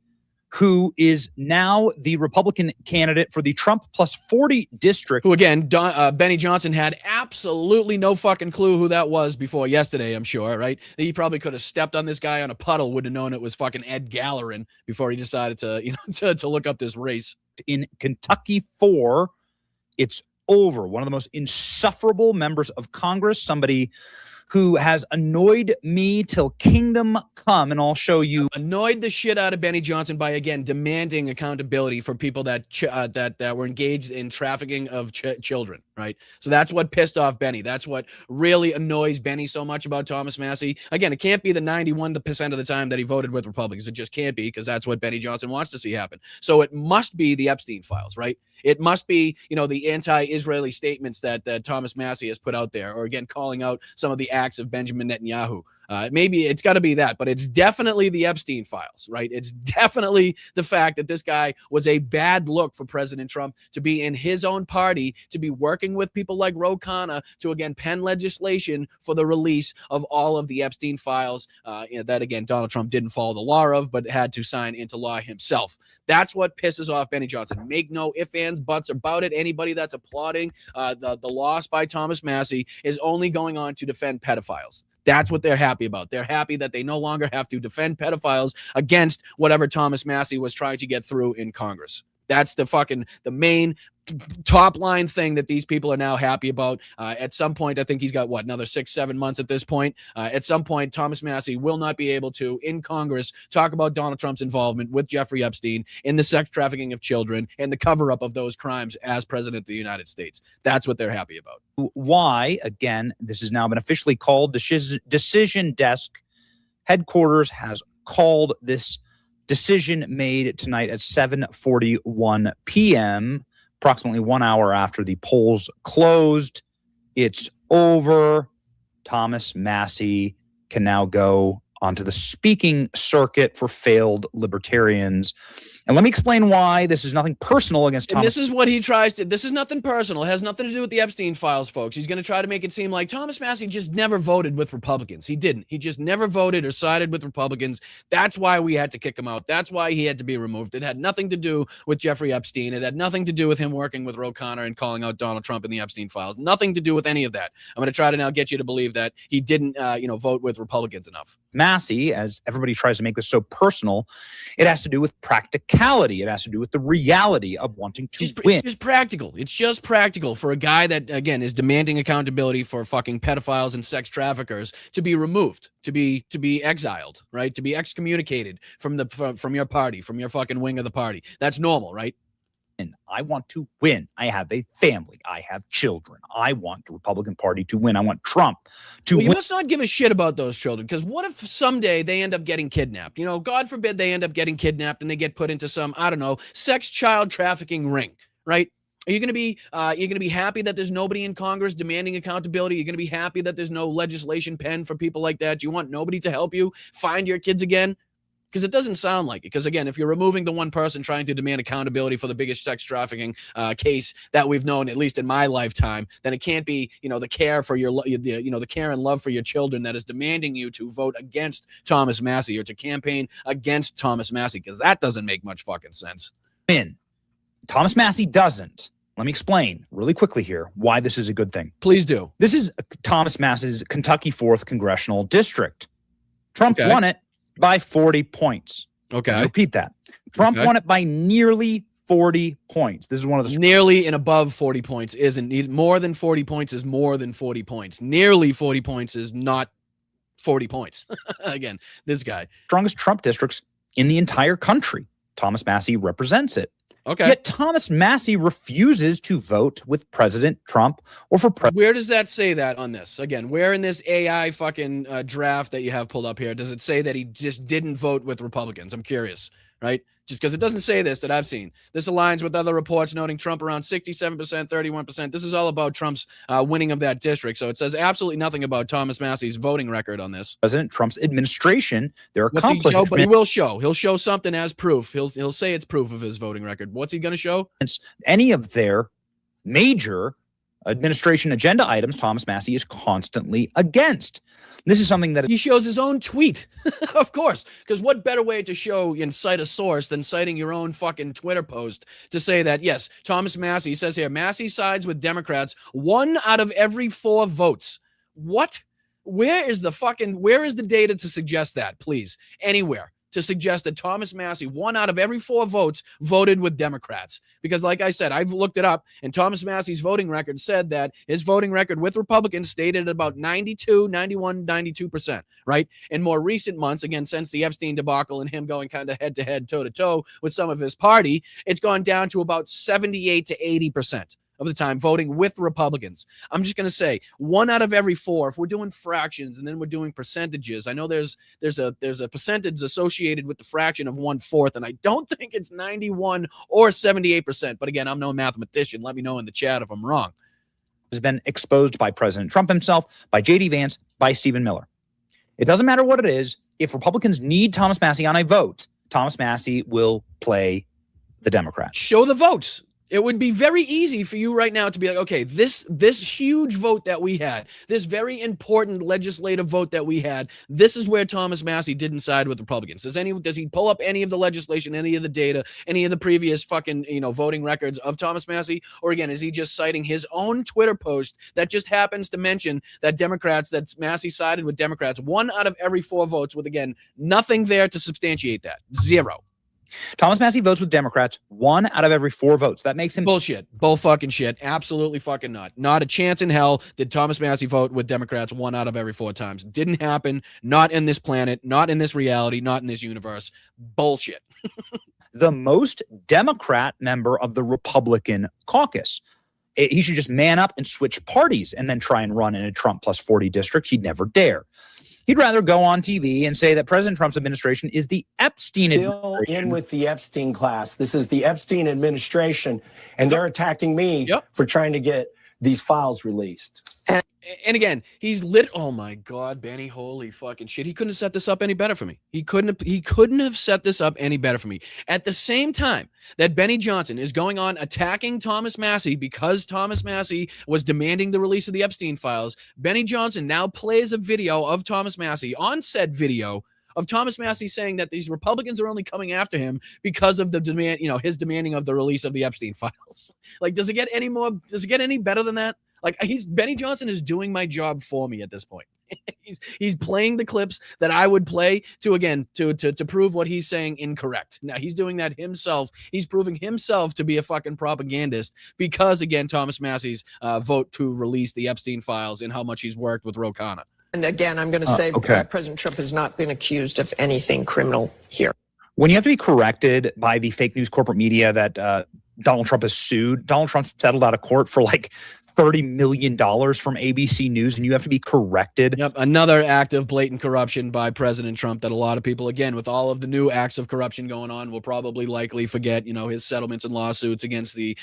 N: who is now the Republican candidate for the Trump plus 40 district.
B: Who, again, Benny Johnson had absolutely no fucking clue who that was before yesterday, I'm sure, right? He probably could have stepped on this guy on a puddle, would have known it was fucking Ed Gallerin before he decided to look up this race.
N: In Kentucky 4, it's over. One of the most insufferable members of Congress, somebody who has annoyed me till kingdom come, and I'll show you.
B: Annoyed the shit out of Benny Johnson by, again, demanding accountability for people that were engaged in trafficking of children, right? So that's what pissed off Benny. That's what really annoys Benny so much about Thomas Massie. Again, it can't be the 91% of the time that he voted with Republicans. It just can't be, because that's what Benny Johnson wants to see happen. So it must be the Epstein files, right? It must be, the anti-Israeli statements that Thomas Massie has put out there, or again, calling out some of the acts of Benjamin Netanyahu. Maybe it's got to be that, but it's definitely the Epstein files, right? It's definitely the fact that this guy was a bad look for President Trump to be in his own party, to be working with people like Ro Khanna to, again, pen legislation for the release of all of the Epstein files that, again, Donald Trump didn't follow the law of, but had to sign into law himself. That's what pisses off Benny Johnson. Make no ifs, ands, buts about it. Anybody that's applauding the loss by Thomas Massie is only going on to defend pedophiles. That's what they're happy about. They're happy that they no longer have to defend pedophiles against whatever Thomas Massie was trying to get through in Congress. That's the main top line thing that these people are now happy about. At some point, I think he's got another 6-7 months at this point. At some point, Thomas Massie will not be able to, in Congress, talk about Donald Trump's involvement with Jeffrey Epstein in the sex trafficking of children and the cover-up of those crimes as president of the United States. That's what they're happy about.
N: Why, again, this has now been officially called Decision Desk. Headquarters has called this decision made tonight at 7:41 p.m., approximately 1 hour after the polls closed. It's over. Thomas Massie can now go onto the speaking circuit for failed libertarians. And let me explain why. This is nothing personal against Thomas.
B: And this is what he tries to. This is nothing personal. It has nothing to do with the Epstein files, folks. He's going to try to make it seem like Thomas Massie just never voted with Republicans. He didn't. He just never voted or sided with Republicans. That's why we had to kick him out. That's why he had to be removed. It had nothing to do with Jeffrey Epstein. It had nothing to do with him working with Ro Khanna and calling out Donald Trump in the Epstein files. Nothing to do with any of that. I'm going to try to now get you to believe that he didn't, vote with Republicans enough.
N: Massie, as everybody tries to make this so personal, it has to do with practicality. It has to do with the reality of wanting to win.
B: It's just practical. It's just practical for a guy that, again, is demanding accountability for fucking pedophiles and sex traffickers to be removed, to be exiled, right? To be excommunicated from your party, from your fucking wing of the party. That's normal, right?
N: And I want to win. I have a family. I have children. I want the Republican Party to win. I want Trump to win.
B: You must not give a shit about those children, because what if someday they end up getting kidnapped? God forbid they end up getting kidnapped and they get put into some, I don't know, sex child trafficking ring, right? Are you going to be happy that there's nobody in Congress demanding accountability? You're going to be happy that there's no legislation penned for people like that? Do you want nobody to help you find your kids again? Because it doesn't sound like it. Because, again, if you're removing the one person trying to demand accountability for the biggest sex trafficking case that we've known, at least in my lifetime, then it can't be, the care for the care and love for your children that is demanding you to vote against Thomas Massie or to campaign against Thomas Massie, because that doesn't make much fucking sense.
N: Thomas Massie doesn't. Let me explain really quickly here why this is a good thing.
B: Please do.
N: This is Thomas Massie's Kentucky 4th Congressional District. Trump won it by 40 points.
B: Okay.
N: I repeat that. Trump won it by nearly 40 points. This is one of the
B: nearly and above 40 points isn't more than 40 points is more than 40 points. Nearly 40 points is not 40 points. Again, this guy.
N: Strongest Trump districts in the entire country. Thomas Massie represents it.
B: Okay.
N: Yet Thomas Massie refuses to vote with President Trump or for president.
B: Where does that say that on this? Again, where in this AI fucking draft that you have pulled up here does it say that he just didn't vote with Republicans? I'm curious, right? Just because it doesn't say this that I've seen. This aligns with other reports noting Trump around 67%, 31%. This is all about Trump's winning of that district. So it says absolutely nothing about Thomas Massie's voting record on this.
N: President Trump's administration, their accomplishments.
B: But he will show. He'll show something as proof. He'll say it's proof of his voting record. What's he going to show?
N: Any of their major administration agenda items Thomas Massie is constantly against. This is something that
B: he shows his own tweet, of course, because what better way to show and cite a source than citing your own fucking Twitter post to say that, yes, Thomas Massie says here, Massie sides with Democrats 1 out of every 4 votes. What? Where is the data to suggest that, please? Anywhere to suggest that Thomas Massie, 1 out of every 4 votes, voted with Democrats. Because like I said, I've looked it up, and Thomas Massie's voting record said that his voting record with Republicans stayed at about 92%, right? In more recent months, again, since the Epstein debacle and him going kind of head-to-head, toe-to-toe with some of his party, it's gone down to about 78 to 80%. Of the time voting with Republicans. I'm just going to say 1 out of every 4. If we're doing fractions and then we're doing percentages, I know there's a percentage associated with the fraction of 1/4, and I don't think it's 91 or 78%. But again, I'm no mathematician. Let me know in the chat if I'm wrong.
N: Has been exposed by President Trump himself, by J.D. Vance, by Stephen Miller. It doesn't matter what it is. If Republicans need Thomas Massie on a vote, Thomas Massie will play the Democrats.
B: Show the votes. It would be very easy for you right now to be like, okay, this huge vote that we had, this very important legislative vote that we had, this is where Thomas Massie didn't side with Republicans. Does he pull up any of the legislation, any of the data, any of the previous fucking, voting records of Thomas Massie? Or again, is he just citing his own Twitter post that just happens to mention that Massie sided with Democrats 1 out of every 4 votes with, again, nothing there to substantiate that. 0.
N: Thomas Massie votes with Democrats 1 out of every 4 votes. That makes him
B: bullshit. Bull fucking shit. Absolutely fucking not. Not a chance in hell did Thomas Massie vote with Democrats 1 out of every 4 times. Didn't happen. Not in this planet. Not in this reality. Not in this universe. Bullshit.
N: The most Democrat member of the Republican caucus. He should just man up and switch parties and then try and run in a Trump plus 40 district. He'd never dare. He'd rather go on TV and say that President Trump's administration is the Epstein administration.
O: In with the Epstein class. This is the Epstein administration, and they're attacking me for trying to get these files released.
B: And again, oh my God, Benny, holy fucking shit. He couldn't have set this up any better for me. He couldn't have set this up any better for me. At the same time that Benny Johnson is going on attacking Thomas Massie because Thomas Massie was demanding the release of the Epstein files, Benny Johnson now plays a video of Thomas Massie, on said video, of Thomas Massie saying that these Republicans are only coming after him because of the demand, his demanding of the release of the Epstein files. Like, does it get any better than that? Like, Benny Johnson is doing my job for me at this point. he's playing the clips that I would play to prove what he's saying incorrect. Now he's doing that himself. He's proving himself to be a fucking propagandist because, again, Thomas Massie's vote to release the Epstein files and how much he's worked with Ro Khanna.
P: And again, I'm going to say President Trump has not been accused of anything criminal here.
N: When you have to be corrected by the fake news corporate media that Donald Trump has sued, Donald Trump settled out of court for like $30 million from ABC News, and you have to be corrected.
B: Yep, another act of blatant corruption by President Trump that a lot of people, again, with all of the new acts of corruption going on, will probably likely forget, his settlements and lawsuits against the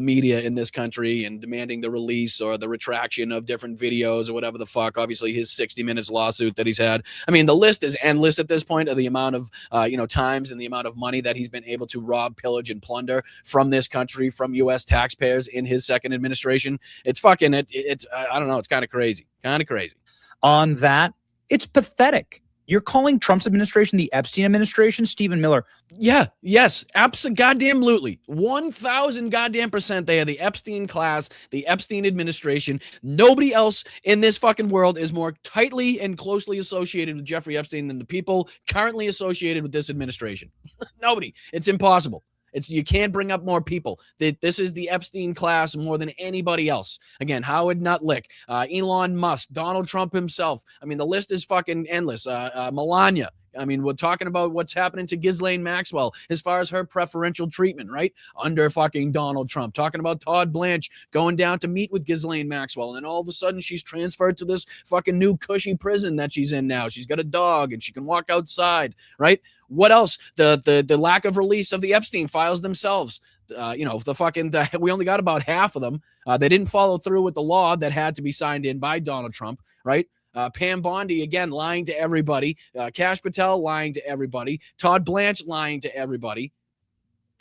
B: media in this country and demanding the release or the retraction of different videos or whatever the fuck. Obviously, his 60 Minutes lawsuit that he's had. I mean, the list is endless at this point of the amount of, times and the amount of money that he's been able to rob, pillage, and plunder from this country, from U.S. taxpayers in his second administration. It's fucking it's I don't know, it's kind of crazy.
N: On that, it's pathetic. You're calling Trump's administration the Epstein administration, Stephen Miller.
B: Yeah, yes, absolutely. 1,000 goddamn %. They are the Epstein class, the Epstein administration. Nobody else in this fucking world is more tightly and closely associated with Jeffrey Epstein than the people currently associated with this administration. Nobody. It's impossible. You can't bring up more people. This is the Epstein class more than anybody else. Again, Howard Nutlick, Elon Musk, Donald Trump himself. I mean, the list is fucking endless. Melania. I mean, we're talking about what's happening to Ghislaine Maxwell as far as her preferential treatment, right? Under fucking Donald Trump. Talking about Todd Blanche going down to meet with Ghislaine Maxwell. And then all of a sudden she's transferred to this fucking new cushy prison that she's in now. She's got a dog and she can walk outside, right? What else? The lack of release of the Epstein files themselves. We only got about half of them. They didn't follow through with the law that had to be signed in by Donald Trump, right? Pam Bondi, again, lying to everybody. Kash Patel lying to everybody. Todd Blanche lying to everybody.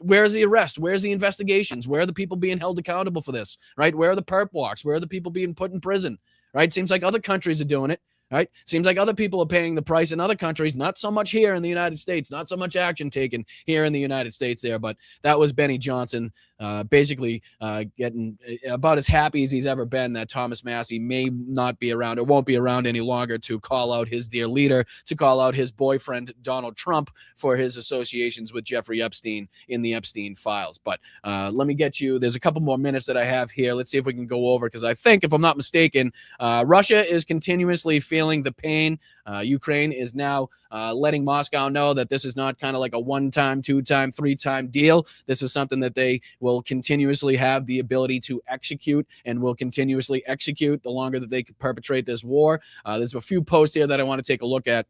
B: Where's the arrest? Where's the investigations? Where are the people being held accountable for this, right? Where are the perp walks? Where are the people being put in prison, right? Seems like other countries are doing it, right? Seems like other people are paying the price in other countries, not so much here in the United States, not so much action taken here in the United States there, but that was Benny Johnson basically getting about as happy as he's ever been that Thomas Massie may not be around or won't be around any longer to call out his dear leader, to call out his boyfriend, Donald Trump, for his associations with Jeffrey Epstein in the Epstein files. But let me get you, there's a couple more minutes that I have here. Let's see if we can go over, because I think, if I'm not mistaken, Russia is continuously feeling the pain. Ukraine is now letting Moscow know that this is not kind of like a one-time, two-time, three-time deal. This is something that they will continuously have the ability to execute and will continuously execute the longer that they can perpetrate this war. There's a few posts here that I want to take a look at.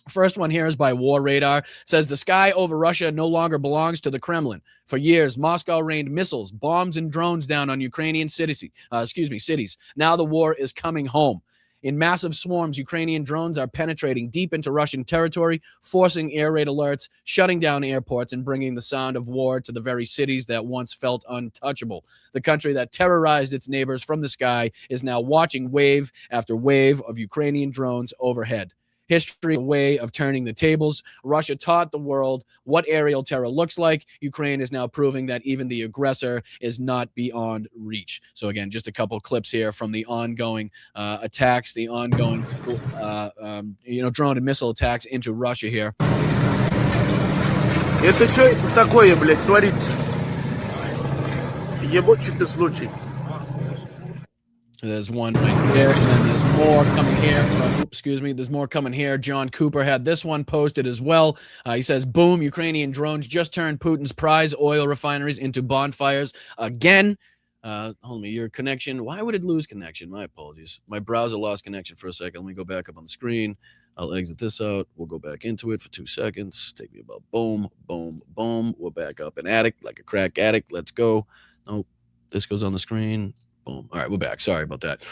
B: First one here is by War Radar. It says the sky over Russia no longer belongs to the Kremlin. For years, Moscow rained missiles, bombs, and drones down on Ukrainian cities. Now the war is coming home. In massive swarms, Ukrainian drones are penetrating deep into Russian territory, forcing air raid alerts, shutting down airports, and bringing the sound of war to the very cities that once felt untouchable. The country that terrorized its neighbors from the sky is now watching wave after wave of Ukrainian drones overhead. History, a way of turning the tables. Russia taught the world what aerial terror looks like. Ukraine is now proving that even the aggressor is not beyond reach. So again, just a couple clips here from the ongoing attacks, the ongoing drone and missile attacks into Russia here.
Q: Это что это такое, блядь, творится? Ебучий-то случай.
B: There's one right there, and then there's more coming here. There's more coming here. John Cooper had this one posted as well. He says, boom, Ukrainian drones just turned Putin's prize oil refineries into bonfires again. Hold on, your connection. Why would it lose connection? My apologies. My browser lost connection for a second. Let me go back up on the screen. I'll exit this out. We'll go back into it for 2 seconds. Take me about boom, boom, boom. We're back up an addict, like a crack addict. Let's go. Nope. This goes on the screen. Boom. All right, we're back. Sorry about that.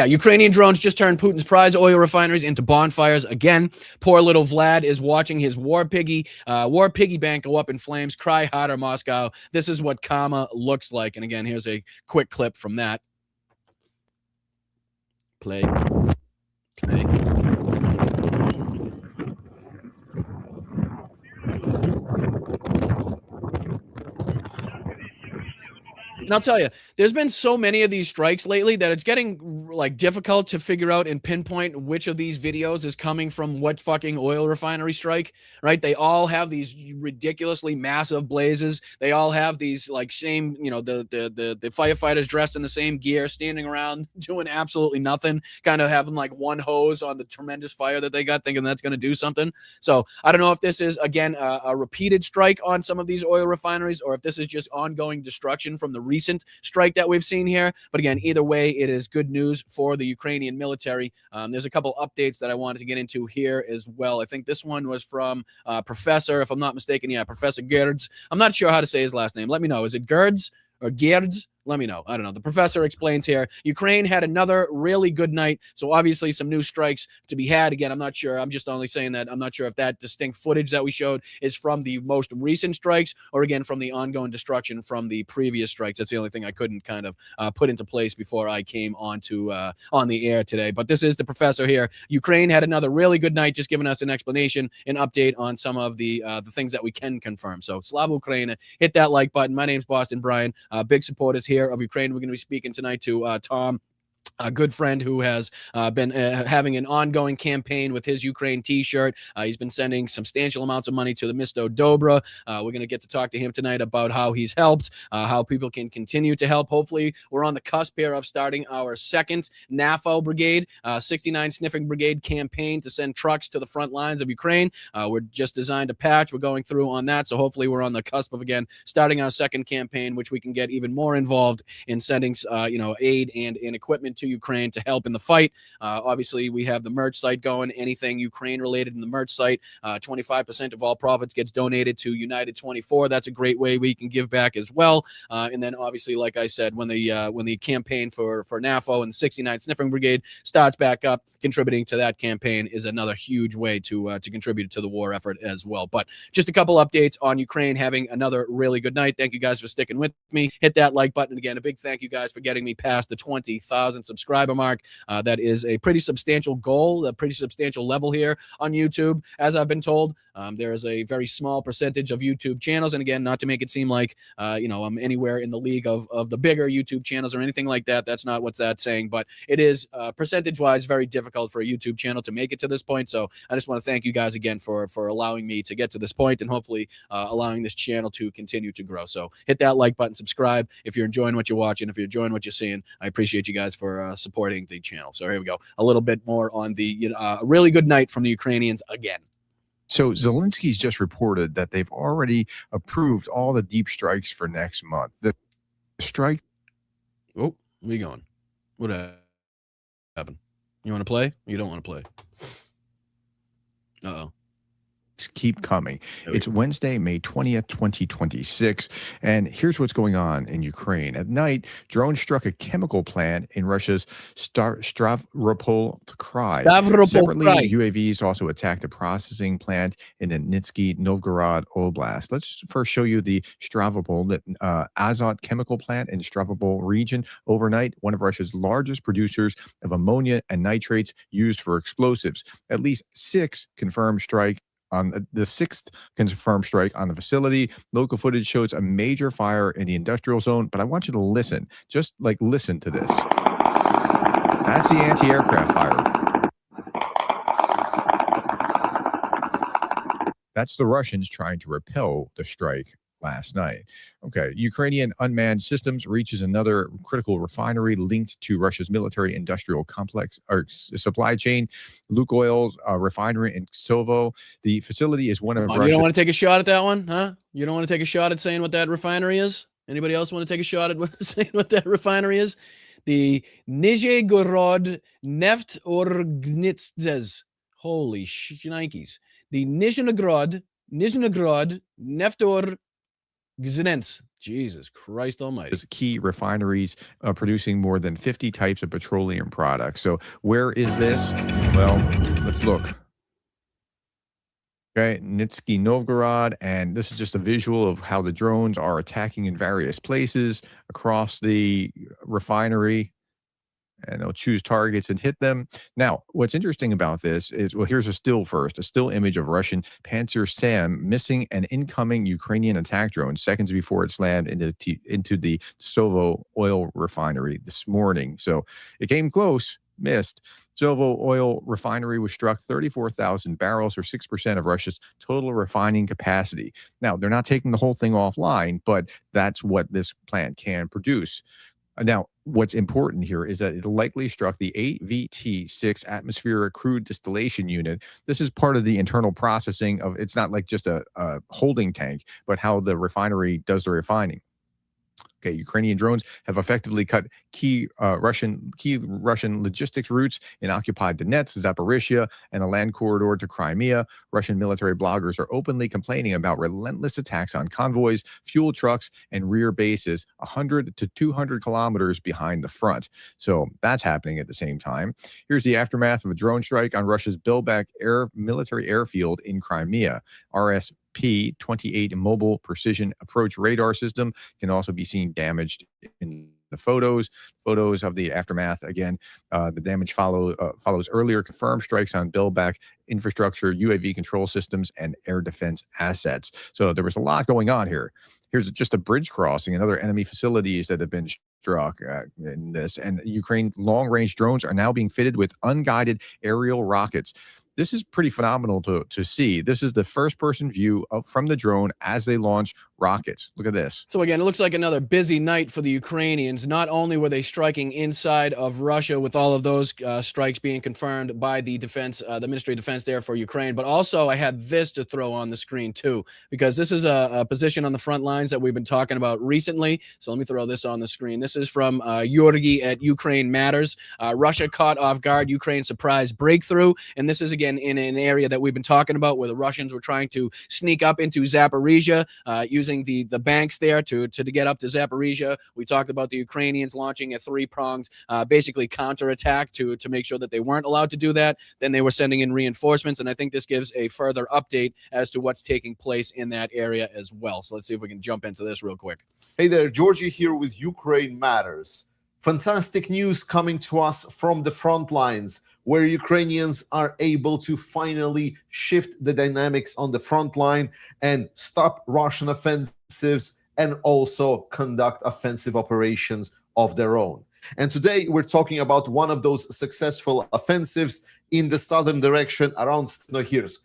B: Ukrainian drones just turned Putin's prize oil refineries into bonfires again. Poor little Vlad is watching his war piggy bank go up in flames. Cry harder, Moscow. This is what karma looks like. And again, here's a quick clip from that. Play. And I'll tell you, there's been so many of these strikes lately that it's getting like difficult to figure out and pinpoint which of these videos is coming from what fucking oil refinery strike, right? They all have these ridiculously massive blazes. They all have these like same, the firefighters dressed in the same gear, standing around doing absolutely nothing, kind of having like one hose on the tremendous fire that they got, thinking that's going to do something. So I don't know if this is, again, a repeated strike on some of these oil refineries, or if this is just ongoing destruction from the recent strike that we've seen here. But again, either way, it is good news for the Ukrainian military. There's a couple updates that I wanted to get into here as well. I think this one was from Professor, if I'm not mistaken. Yeah, Professor Gerds. I'm not sure how to say his last name. Let me know. Is it Gerds or Gerds? Let me know. I don't know. The professor explains here, Ukraine had another really good night. So obviously some new strikes to be had. Again, I'm not sure. I'm just only saying that I'm not sure if that distinct footage that we showed is from the most recent strikes or again from the ongoing destruction from the previous strikes. That's the only thing I couldn't kind of put into place before I came on the air today. But this is the professor here. Ukraine had another really good night, just giving us an explanation, an update on some of the things that we can confirm. So Slava Ukraine, hit that like button. My name's Boston Brian. Big supporters here of Ukraine. We're going to be speaking tonight to Tom, a good friend who has been having an ongoing campaign with his Ukraine t-shirt. He's been sending substantial amounts of money to the Misto Dobra. We're going to get to talk to him tonight about how he's helped, how people can continue to help. Hopefully, we're on the cusp here of starting our second NAFO brigade, 69 Sniffing Brigade campaign to send trucks to the front lines of Ukraine. We're just designed a patch. We're going through on that. So hopefully we're on the cusp of, again, starting our second campaign, which we can get even more involved in sending, aid and equipment to. to Ukraine to help in the fight. Obviously, we have the merch site going. Anything Ukraine related in the merch site, 25% of all profits gets donated to United 24. That's a great way we can give back as well. And then obviously, like I said, when the campaign for NAFO and the 69th Sniffing Brigade starts back up, contributing to that campaign is another huge way to contribute to the war effort as well. But just a couple updates on Ukraine having another really good night. Thank you guys for sticking with me. Hit that like button again. A big thank you guys for getting me past the 20,000 subscriber mark. That is a pretty substantial goal, a pretty substantial level here on YouTube. As I've been told, there is a very small percentage of YouTube channels, and again, not to make it seem like I'm anywhere in the league of the bigger YouTube channels or anything like that. That's not what that's saying, but it is percentage-wise very difficult for a YouTube channel to make it to this point. So I just want to thank you guys again for allowing me to get to this point and hopefully allowing this channel to continue to grow. So hit that like button, subscribe if you're enjoying what you're watching, if you're enjoying what you're seeing. I appreciate you guys for supporting the channel. So here we go. A little bit more on the really good night from the Ukrainians again.
R: So Zelensky's just reported that they've already approved all the deep strikes for next month. The strike.
B: Oh, where you going? What happened? You want to play? You don't want to play? Uh-oh.
R: Keep coming. It's Wednesday, May 20th, 2026. And here's what's going on in Ukraine. At night, drones struck a chemical plant in Russia's Stavropol Krai. Separately, UAVs also attacked a processing plant in the Nizhny Novgorod Oblast. Let's first show you the Stavropol, the Azot chemical plant in Stavropol region. Overnight, one of Russia's largest producers of ammonia and nitrates used for explosives. At least 6 confirmed strike on the 6th confirmed strike on the facility. Local footage shows a major fire in the industrial zone, but I want you to listen. Just like listen to this. That's the anti-aircraft fire. That's the Russians trying to repel the strike last night. Okay, Ukrainian unmanned systems reaches another critical refinery linked to Russia's military-industrial complex or supply chain. Lukoil's refinery in Kosovo. The facility is one of Russia.
B: You don't want to take a shot at that one, huh? You don't want to take a shot at saying what that refinery is? Anybody else want to take a shot at saying what that refinery is? The Nizhegorod Neftorgnitz. Holy shnikes. The Nizhnegrod Neftor Gzinens. Jesus Christ almighty.
R: There's key refineries producing more than 50 types of petroleum products. So where is this? Well, let's look. Okay, Nizhny Novgorod, and this is just a visual of how the drones are attacking in various places across the refinery. And they'll choose targets and hit them. Now, what's interesting about this is, well, here's a still first, a still image of Russian Panzer Sam missing an incoming Ukrainian attack drone seconds before it slammed into the Sovo oil refinery this morning. So it came close, missed. Sovo oil refinery was struck 34,000 barrels or 6% of Russia's total refining capacity. Now, they're not taking the whole thing offline, but that's what this plant can produce. Now, what's important here is that it likely struck the AVT-6 atmospheric crude distillation unit. This is part of the internal processing of, it's not like just a holding tank, but how the refinery does the refining. Okay, Ukrainian drones have effectively cut key Russian logistics routes in occupied Donetsk, Zaporizhia, and a land corridor to Crimea. Russian military bloggers are openly complaining about relentless attacks on convoys, fuel trucks, and rear bases 100 to 200 kilometers behind the front. So that's happening at the same time. Here's the aftermath of a drone strike on Russia's Belbek military airfield in Crimea. RSP-28 mobile precision approach radar system can also be seen damaged in the photos of the aftermath. Again, the damage follows earlier confirmed strikes on Belbek infrastructure, UAV control systems, and air defense assets. So there was a lot going on here. Here's just a bridge crossing and other enemy facilities that have been struck in this. And Ukraine long-range drones are now being fitted with unguided aerial rockets. This is pretty phenomenal to see. This is the first-person view from the drone as they launch rockets. Look at this.
B: So again, it looks like another busy night for the Ukrainians. Not only were they striking inside of Russia with all of those strikes being confirmed by the defense, the Ministry of Defense there for Ukraine, but also I had this to throw on the screen too, because this is a position on the front lines that we've been talking about recently. So let me throw this on the screen. This is from Georgi at Ukraine Matters. Russia caught off guard, Ukraine surprise breakthrough. And this is again in an area that we've been talking about where the Russians were trying to sneak up into Zaporizhia, using the banks there to get up to Zaporizhia. We talked about the Ukrainians launching a three-pronged basically counterattack to make sure that they weren't allowed to do that. Then they were sending in reinforcements, and I think this gives a further update as to what's taking place in that area as well. So let's see if we can jump into this real quick.
S: Hey there, Georgie here with Ukraine Matters. Fantastic news coming to us from the front lines, where Ukrainians are able to finally shift the dynamics on the front line and stop Russian offensives and also conduct offensive operations of their own. And today we're talking about one of those successful offensives in the southern direction around Stepnohirsk.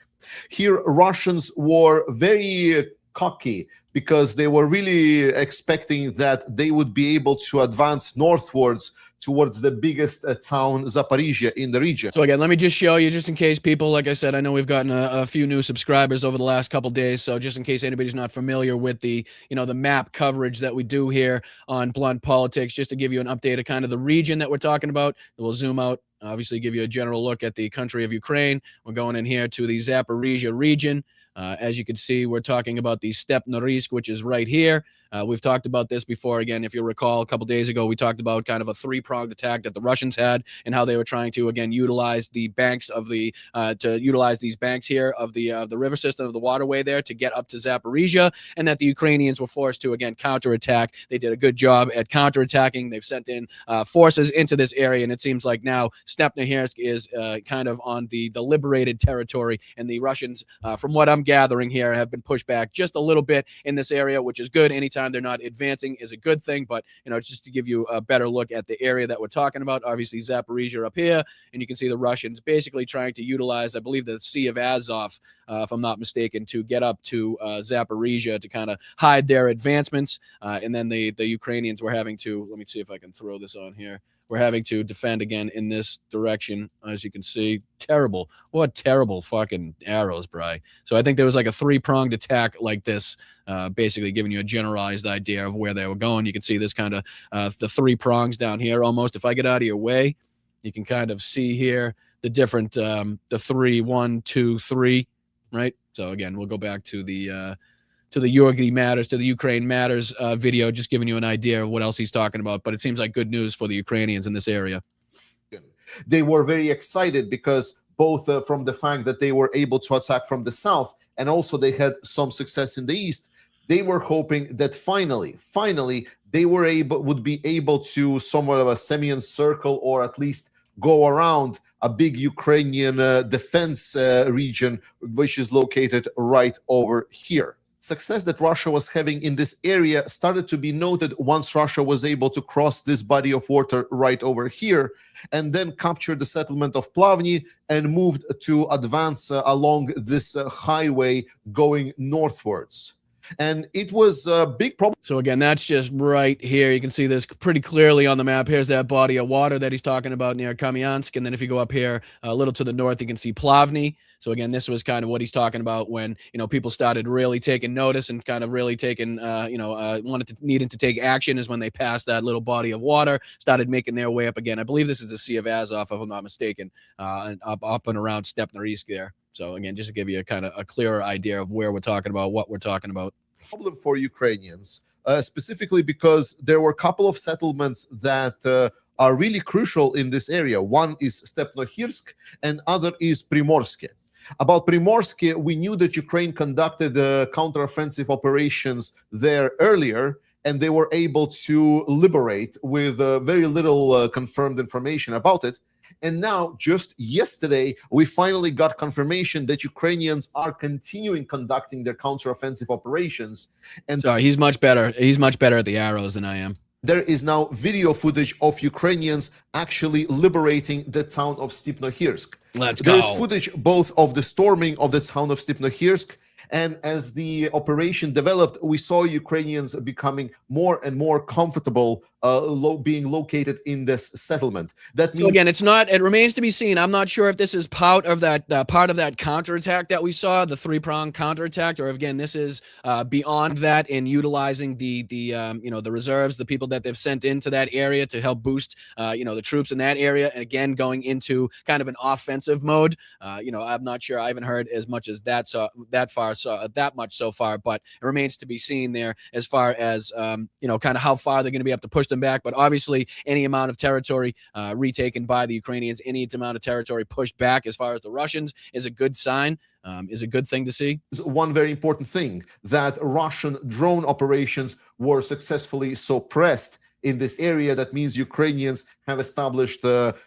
S: Here, Russians were very cocky because they were really expecting that they would be able to advance northwards towards the biggest town, Zaporizhia, in the region.
B: So again, let me just show you, just in case people, like I said, I know we've gotten a few new subscribers over the last couple days. So just in case anybody's not familiar with the, the map coverage that we do here on Blunt Politics, just to give you an update of kind of the region that we're talking about. We'll zoom out, obviously give you a general look at the country of Ukraine. We're going in here to the Zaporizhia region. As you can see, we're talking about the Stepnohirsk, which is right here. We've talked about this before. Again, if you recall, a couple days ago, we talked about kind of a three-pronged attack that the Russians had and how they were trying to, again, utilize the banks of the, these banks here of the river system, of the waterway there to get up to Zaporizhia, and that the Ukrainians were forced to, again, counterattack. They did a good job at counterattacking. They've sent in forces into this area, and it seems like now Stepnohirsk is kind of on the liberated territory, and the Russians, from what I'm gathering here, have been pushed back just a little bit in this area, which is good. Anytime they're not advancing is a good thing, but it's just to give you a better look at the area that we're talking about. Obviously Zaporizhia up here, and you can see the Russians basically trying to utilize, I believe, the Sea of Azov, if I'm not mistaken, to get up to Zaporizhia to kind of hide their advancements, and then the Ukrainians were having to, let me see if I can throw this on here, we're having to defend again in this direction. As you can see, terrible. What terrible fucking arrows, Bri. So I think there was like a three-pronged attack like this, basically giving you a generalized idea of where they were going. You can see this kind of the three prongs down here almost. If I get out of your way, you can kind of see here the different, the 3, 1, 2, 3, right? So again, we'll go back to the Georgi Matters, to the Ukraine Matters video, just giving you an idea of what else he's talking about. But it seems like good news for the Ukrainians in this area.
S: They were very excited because both from the fact that they were able to attack from the south and also they had some success in the east, they were hoping that finally they would be able to somewhat of a semi-encircle or at least go around a big Ukrainian defense region, which is located right over here. Success that Russia was having in this area started to be noted once Russia was able to cross this body of water right over here and then capture the settlement of Plavny and moved to advance along this highway going northwards. And it was a big problem.
B: So again, that's just right here. You can see this pretty clearly on the map. Here's that body of water that he's talking about near Kamyansk. And then if you go up here a little to the north, you can see Plavny. So again, this was kind of what he's talking about when, people started really taking notice and kind of really taking, needing to take action is when they passed that little body of water, started making their way up again. I believe this is the Sea of Azov, if I'm not mistaken, up and around Stepnohirsk there. So again, just to give you a kind of a clearer idea of where we're talking about, what we're talking about.
S: Problem for Ukrainians, specifically because there were a couple of settlements that are really crucial in this area. One is Stepnohirsk and other is Primorske. About Primorske, we knew that Ukraine conducted counteroffensive operations there earlier, and they were able to liberate with very little confirmed information about it. And now, just yesterday, we finally got confirmation that Ukrainians are continuing conducting their counteroffensive operations. And
B: sorry, he's much better. He's much better at the arrows than I am.
S: There is now video footage of Ukrainians actually liberating the town of Stepnohirsk.
B: Let's go.
S: There's footage both of the storming of the town of Stepnohirsk And as the operation developed, we saw Ukrainians becoming more and more comfortable being located in this settlement. That means,
B: so again, it remains to be seen. I'm not sure if this is part of that counterattack that we saw, the three-pronged counterattack, or again, this is beyond that in utilizing the reserves, the people that they've sent into that area to help boost the troops in that area, and again going into kind of an offensive mode. I'm not sure. I haven't heard as much as that much so far, but it remains to be seen there as far as kind of how far they're going to be able to push them back. But obviously, any amount of territory retaken by the Ukrainians, any amount of territory pushed back as far as the Russians is a good sign. Is a good thing to see.
S: One very important thing, that Russian drone operations were successfully suppressed in this area. That means Ukrainians have established,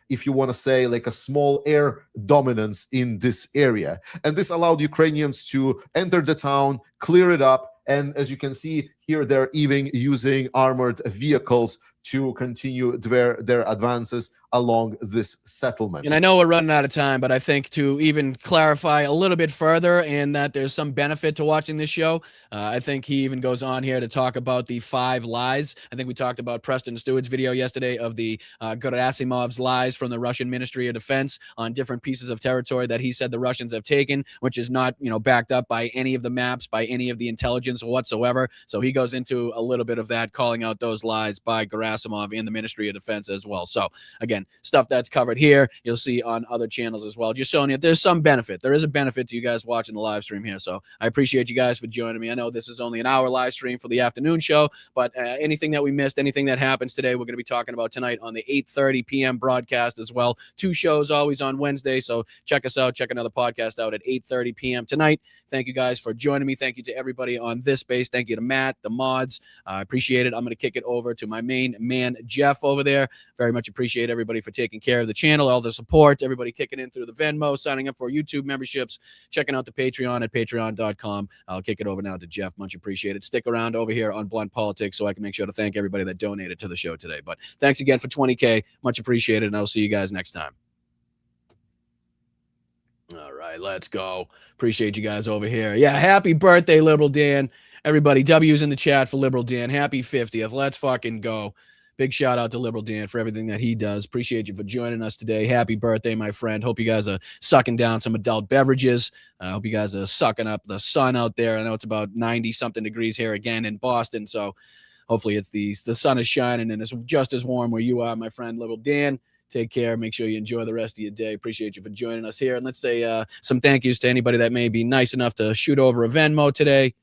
S: if you want to say, like a small air dominance in this area. And this allowed Ukrainians to enter the town, clear it up. And as you can see here, they're even using armored vehicles to continue their advances along this settlement.
B: And I know we're running out of time, but I think to even clarify a little bit further and that there's some benefit to watching this show, I think he even goes on here to talk about the 5 lies. I think we talked about Preston Stewart's video yesterday of the Gerasimov's lies from the Russian Ministry of Defense on different pieces of territory that he said the Russians have taken, which is not, backed up by any of the maps, by any of the intelligence whatsoever. So he goes into a little bit of that, calling out those lies by Gerasimov and the Ministry of Defense as well. So again, stuff that's covered here, you'll see on other channels as well. Just showing you there's some benefit. There is a benefit to you guys watching the live stream here. So I appreciate you guys for joining me. I know this is only an hour live stream for the afternoon show, but anything that we missed, anything that happens today, we're going to be talking about tonight on the 8:30 p.m. broadcast as well. 2 shows always on Wednesday. So check us out. Check another podcast out at 8:30 p.m. tonight. Thank you guys for joining me. Thank you to everybody on this space. Thank you to Matt, the mods. I appreciate it. I'm going to kick it over to my main man, Jeff, over there. Very much appreciate everybody for taking care of the channel, all the support, everybody kicking in through the Venmo, signing up for YouTube memberships, checking out the Patreon at patreon.com. I'll kick it over now to Jeff. Much appreciated. Stick around over here on Blunt Politics so I can make sure to thank everybody that donated to the show today. But thanks again for 20K. Much appreciated, and I'll see you guys next time. All right, let's go. Appreciate you guys over here. Yeah, happy birthday, Liberal Dan. Everybody, W's in the chat for Liberal Dan. Happy 50th. Let's fucking go. Big shout out to Liberal Dan for everything that he does. Appreciate you for joining us today. Happy birthday, my friend. Hope you guys are sucking down some adult beverages. I hope you guys are sucking up the sun out there. I know it's about 90-something degrees here again in Boston, so hopefully it's the sun is shining and it's just as warm where you are, my friend, Liberal Dan. Take care. Make sure you enjoy the rest of your day. Appreciate you for joining us here. And let's say some thank yous to anybody that may be nice enough to shoot over a Venmo today.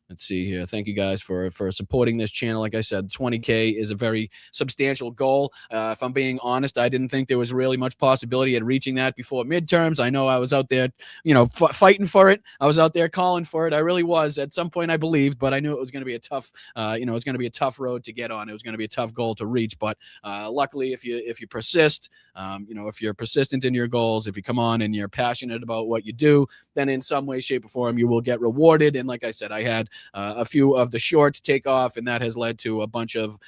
B: Let's see here. Thank you guys for supporting this channel. Like I said, 20K is a very substantial goal. If I'm being honest, I didn't think there was really much possibility at reaching that before midterms. I know I was out there, fighting for it. I was out there calling for it. I really was. At some point, I believed, but I knew it was going to be a tough, it's going to be a tough road to get on. It was going to be a tough goal to reach. But luckily, if you persist, if you're persistent in your goals, if you come on and you're passionate about what you do, then in some way, shape, or form, you will get rewarded. And like I said, I had a few of the shorts take off, and that has led to a bunch of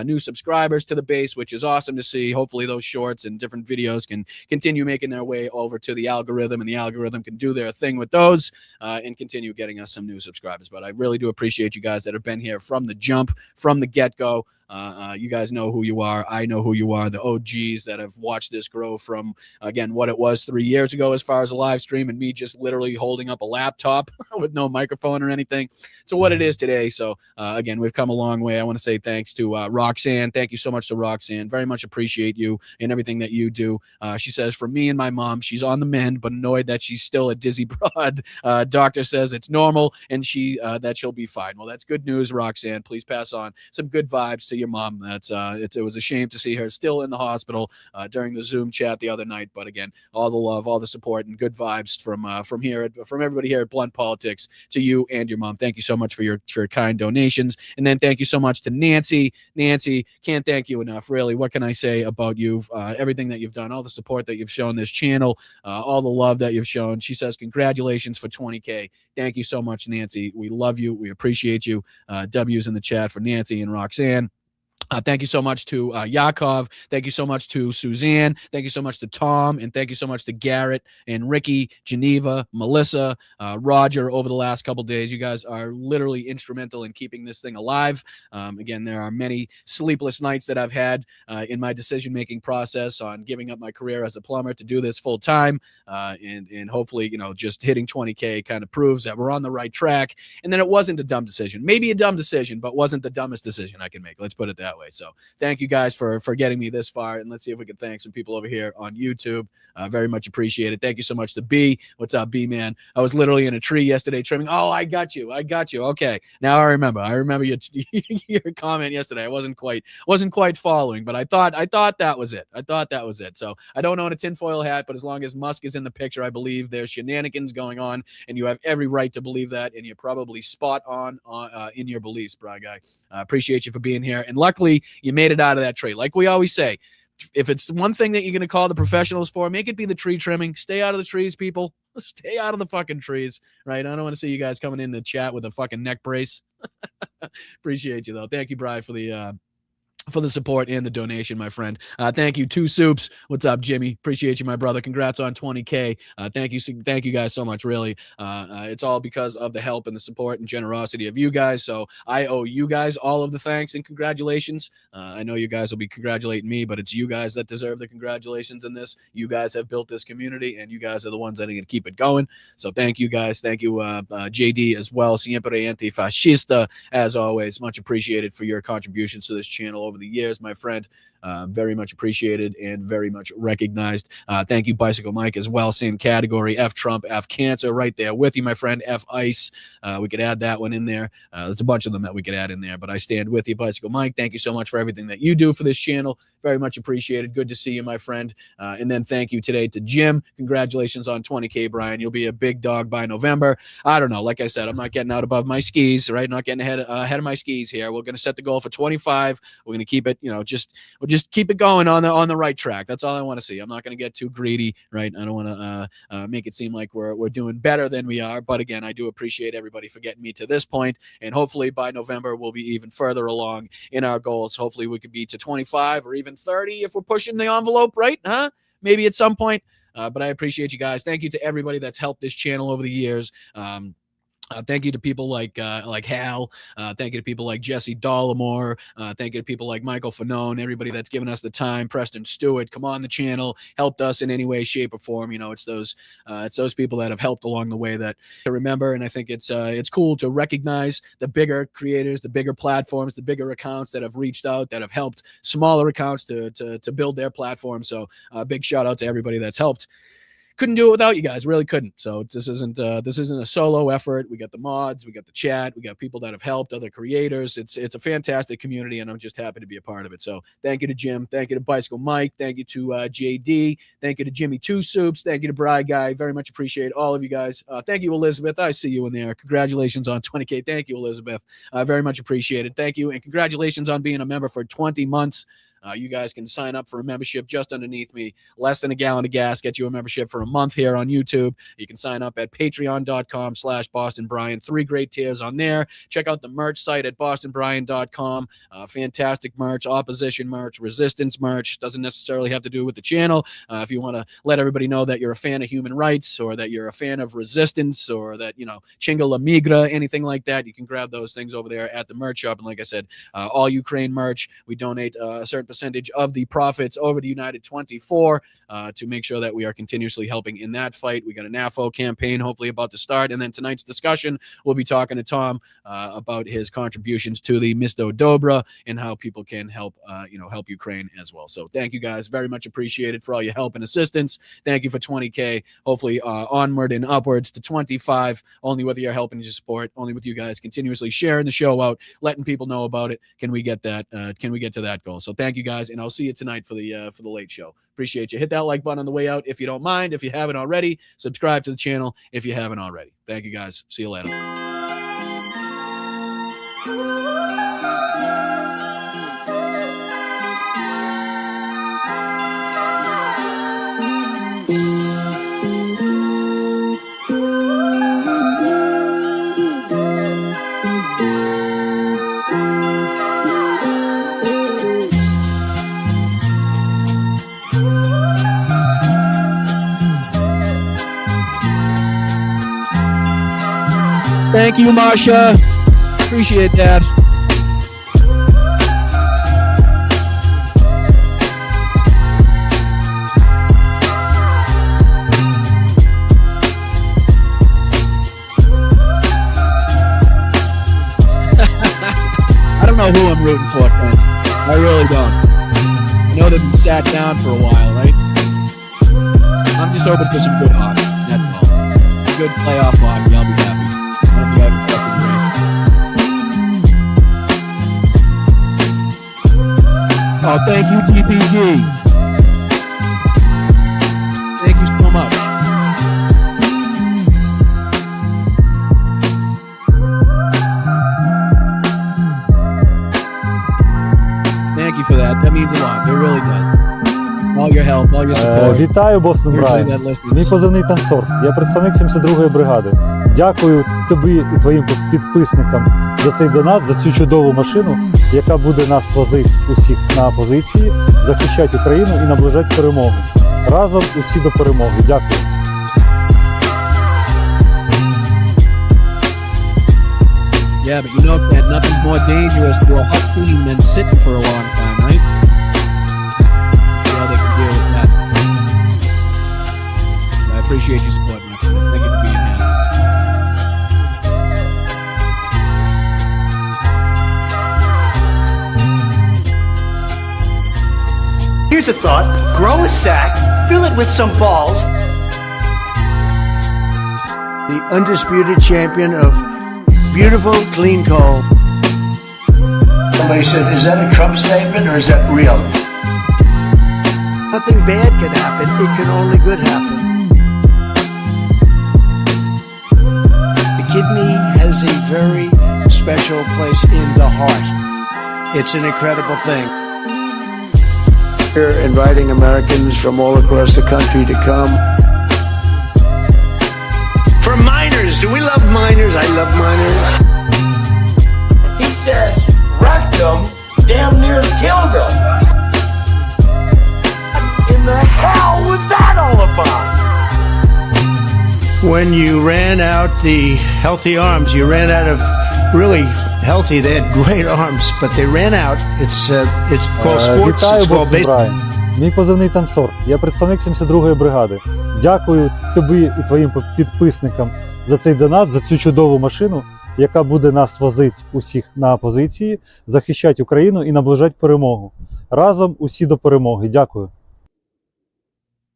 B: new subscribers to the base, which is awesome to see. Hopefully those shorts and different videos can continue making their way over to the algorithm, and the algorithm can do their thing with those and continue getting us some new subscribers. But I really do appreciate you guys that have been here from the jump, from the get-go. You guys know who you are. I know who you are. The OGs that have watched this grow from, again, what it was 3 years ago as far as a live stream and me just literally holding up a laptop with no microphone or anything to what it is today. So, again, we've come a long way. I want to say thanks to Roxanne. Thank you so much to Roxanne. Very much appreciate you and everything that you do. She says, for me and my mom, she's on the mend, but annoyed that she's still a dizzy broad. Doctor says it's normal and that she'll be fine. Well, that's good news, Roxanne. Please pass on some good vibes to your mom. It was a shame to see her still in the hospital during the Zoom chat the other night. But again, all the love, all the support, and good vibes from everybody here at Blunt Politics to you and your mom. Thank you so much for your kind donations, and then thank you so much to Nancy. Nancy, can't thank you enough. Really, what can I say about you? Everything that you've done, all the support that you've shown this channel, all the love that you've shown. She says, congratulations for 20K. Thank you so much, Nancy. We love you. We appreciate you. W's in the chat for Nancy and Roxanne. Thank you so much to Yakov. Thank you so much to Suzanne. Thank you so much to Tom. And thank you so much to Garrett and Ricky, Geneva, Melissa, Roger over the last couple days. You guys are literally instrumental in keeping this thing alive. Again, there are many sleepless nights that I've had in my decision-making process on giving up my career as a plumber to do this full time. And hopefully, just hitting 20K kind of proves that we're on the right track. And then it wasn't a dumb decision. Maybe a dumb decision, but wasn't the dumbest decision I can make. Let's put it that way. So thank you guys for getting me this far, and let's see if we can thank some people over here on YouTube. Very much appreciated. Thank you so much to B. What's up, B man? I was literally in a tree yesterday trimming. Oh, I got you. Okay, now I remember your your comment yesterday. I wasn't quite following, but I thought that was it. So I don't own a tinfoil hat, but as long as Musk is in the picture, I believe there's shenanigans going on, and you have every right to believe that, and you're probably spot on in your beliefs, bro guy. Appreciate you for being here, and luckily you made it out of that tree. Like we always say, if it's one thing that you're going to call the professionals for, make it be the tree trimming. Stay out of the trees, people. Stay out of the fucking trees, right? I don't want to see you guys coming in the chat with a fucking neck brace. Appreciate you, though. Thank you, Brian, for the support and the donation, my friend. Thank you, Two Soups. What's up, Jimmy? Appreciate you, my brother. Congrats on 20K. Thank you guys so much, really. It's all because of the help and the support and generosity of you guys. So I owe you guys all of the thanks and congratulations. I know you guys will be congratulating me, but it's you guys that deserve the congratulations in this. You guys have built this community, and you guys are the ones that are going to keep it going. So thank you guys. Thank you, JD, as well. Siempre antifascista, as always. Much appreciated for your contributions to this channel over the years, my friend. Very much appreciated and very much recognized. Thank you, Bicycle Mike, as well. Same category. F Trump, F Cancer, right there with you, my friend. F Ice. We could add that one in there. There's a bunch of them that we could add in there, but I stand with you, Bicycle Mike. Thank you so much for everything that you do for this channel. Very much appreciated. Good to see you, my friend. And then thank you today to Jim. Congratulations on 20K, Brian. You'll be a big dog by November. I don't know. Like I said, I'm not getting out above my skis, right? Not getting ahead of my skis here. We're going to set the goal for 25. We're going to keep it, we'll just keep it going on the right track. That's all I want to see. I'm not going to get too greedy, right? I don't want to make it seem like we're doing better than we are. But again, I do appreciate everybody for getting me to this point. And hopefully by November, we'll be even further along in our goals. Hopefully we could be to 25 or even 30 if we're pushing the envelope, right? Maybe at some point. But I appreciate you guys. Thank you to everybody that's helped this channel over the years. Thank you to people like Hal. Thank you to people like Jesse Dollamore. Thank you to people like Michael Fanone, everybody that's given us the time. Preston Stewart, come on the channel, helped us in any way, shape, or form. It's those people that have helped along the way that to remember. And I think it's cool to recognize the bigger creators, the bigger platforms, the bigger accounts that have reached out, that have helped smaller accounts to build their platform. So big shout out to everybody that's helped. Couldn't do it without you guys. Really couldn't. So this isn't a solo effort. We got the mods, we got the chat, we got people that have helped, other creators. It's a fantastic community, and I'm just happy to be a part of it. So thank you to Jim, thank you to Bicycle Mike, thank you to JD, thank you to Jimmy Two Soups, thank you to Bri Guy. Very much appreciate all of you guys. Thank you, Elizabeth. I see you in there. Congratulations on 20K. Thank you, Elizabeth. Very much appreciated. Thank you, and congratulations on being a member for 20 months. You guys can sign up for a membership just underneath me. Less than a gallon of gas. Get you a membership for a month here on YouTube. You can sign up at patreon.com/BostonBrian. 3 great tiers on there. Check out the merch site at bostonbrian.com. Fantastic merch, opposition merch, resistance merch. Doesn't necessarily have to do with the channel. If you want to let everybody know that you're a fan of human rights, or that you're a fan of resistance, or that, Chinga La Migra, anything like that, you can grab those things over there at the merch shop. And like I said, all Ukraine merch, we donate a certain percentage of the profits over to United 24 to make sure that we are continuously helping in that fight. We got a NAFO campaign hopefully about to start, and then tonight's discussion we'll be talking to Tom about his contributions to the Misto Dobra and how people can help help Ukraine as well. So thank you guys, very much appreciated for all your help and assistance. Thank you for 20K, hopefully onward and upwards to 25, only with your help and your support, only with you guys continuously sharing the show out, letting people know about it. Can we get to that goal? So thank you guys, and I'll see you tonight for the late show. Appreciate you. Hit that like button on the way out if you don't mind. If you haven't already, subscribe to the channel if you haven't already. Thank you guys. See you later. Thank you, Marsha. Appreciate that. I don't know who I'm rooting for, Clint. I really don't. I know they've been sat down for a while, right? I'm just hoping for some good hockey. That's all. Good playoff hockey. I'll be happy. I'll be happy for the race. Oh, thank you, DPD. Thank you so much. Thank you for that. That means a lot. It really does. All your help, all your support.
T: Вітаю, Бостон Брайан. Мій позивний танцор. Я представник 72-ї бригади. Дякую тобі і твоїм підписникам за цей донат, за цю чудову машину, яка буде нас возити усіх на позиції, захищати Україну і наближати перемогу. Разом усі до перемоги. Дякую.
B: Yeah, but you know that nothing's more dangerous to a hot team than sitting for a long time, right? See how they can deal with that. I appreciate your support, my friend. Thank you for being here.
U: Here's a thought. Grow a sack, fill it with some balls. The undisputed champion of beautiful, clean coal. Somebody said, is that a Trump statement or is that real? Nothing bad can happen. It can only good happen. The kidney has a very special place in the heart. It's an incredible thing. We're inviting Americans from all across the country to come. For miners, do we love miners? I love miners. He says, wrecked them, damn near killed them. What in the hell was that all about? When you ran out the healthy arms, you ran out of really healthy. They had great arms, but they ran out. It's called sports.
T: Вітаю,
U: It's called
T: Бостон Брайан. Мій позивний танцор. Я представник 72-ї бригади. Дякую тобі і твоїм підписникам за цей донат, за цю чудову машину, яка буде нас возити усіх на позиції, захищати Україну і наближати перемогу. Разом усі до перемоги. Дякую.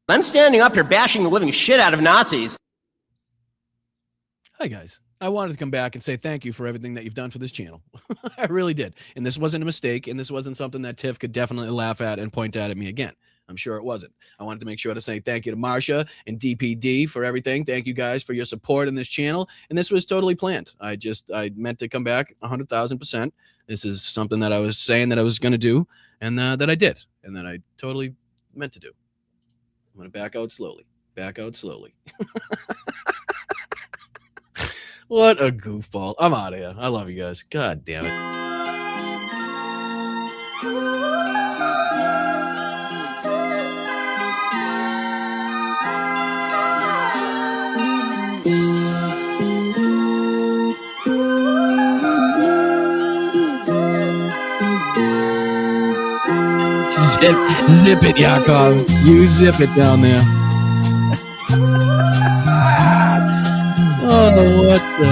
V: I'm standing up here bashing the living shit out of Nazis.
B: Hi, guys. I wanted to come back and say thank you for everything that you've done for this channel. I really did. And this wasn't a mistake, and this wasn't something that Tiff could definitely laugh at and point at me again. I'm sure it wasn't. I wanted to make sure to say thank you to Marsha and DPD for everything. Thank you guys for your support in this channel. And this was totally planned. I meant to come back 100,000%. This is something that I was saying that I was going to do, and that I did, and that I totally meant to do. I'm going to back out slowly. Back out slowly. What a goofball. I'm out of here. I love you guys. God damn it. Zip it, Yakov. You zip it down there. Oh, what the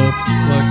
B: fuck?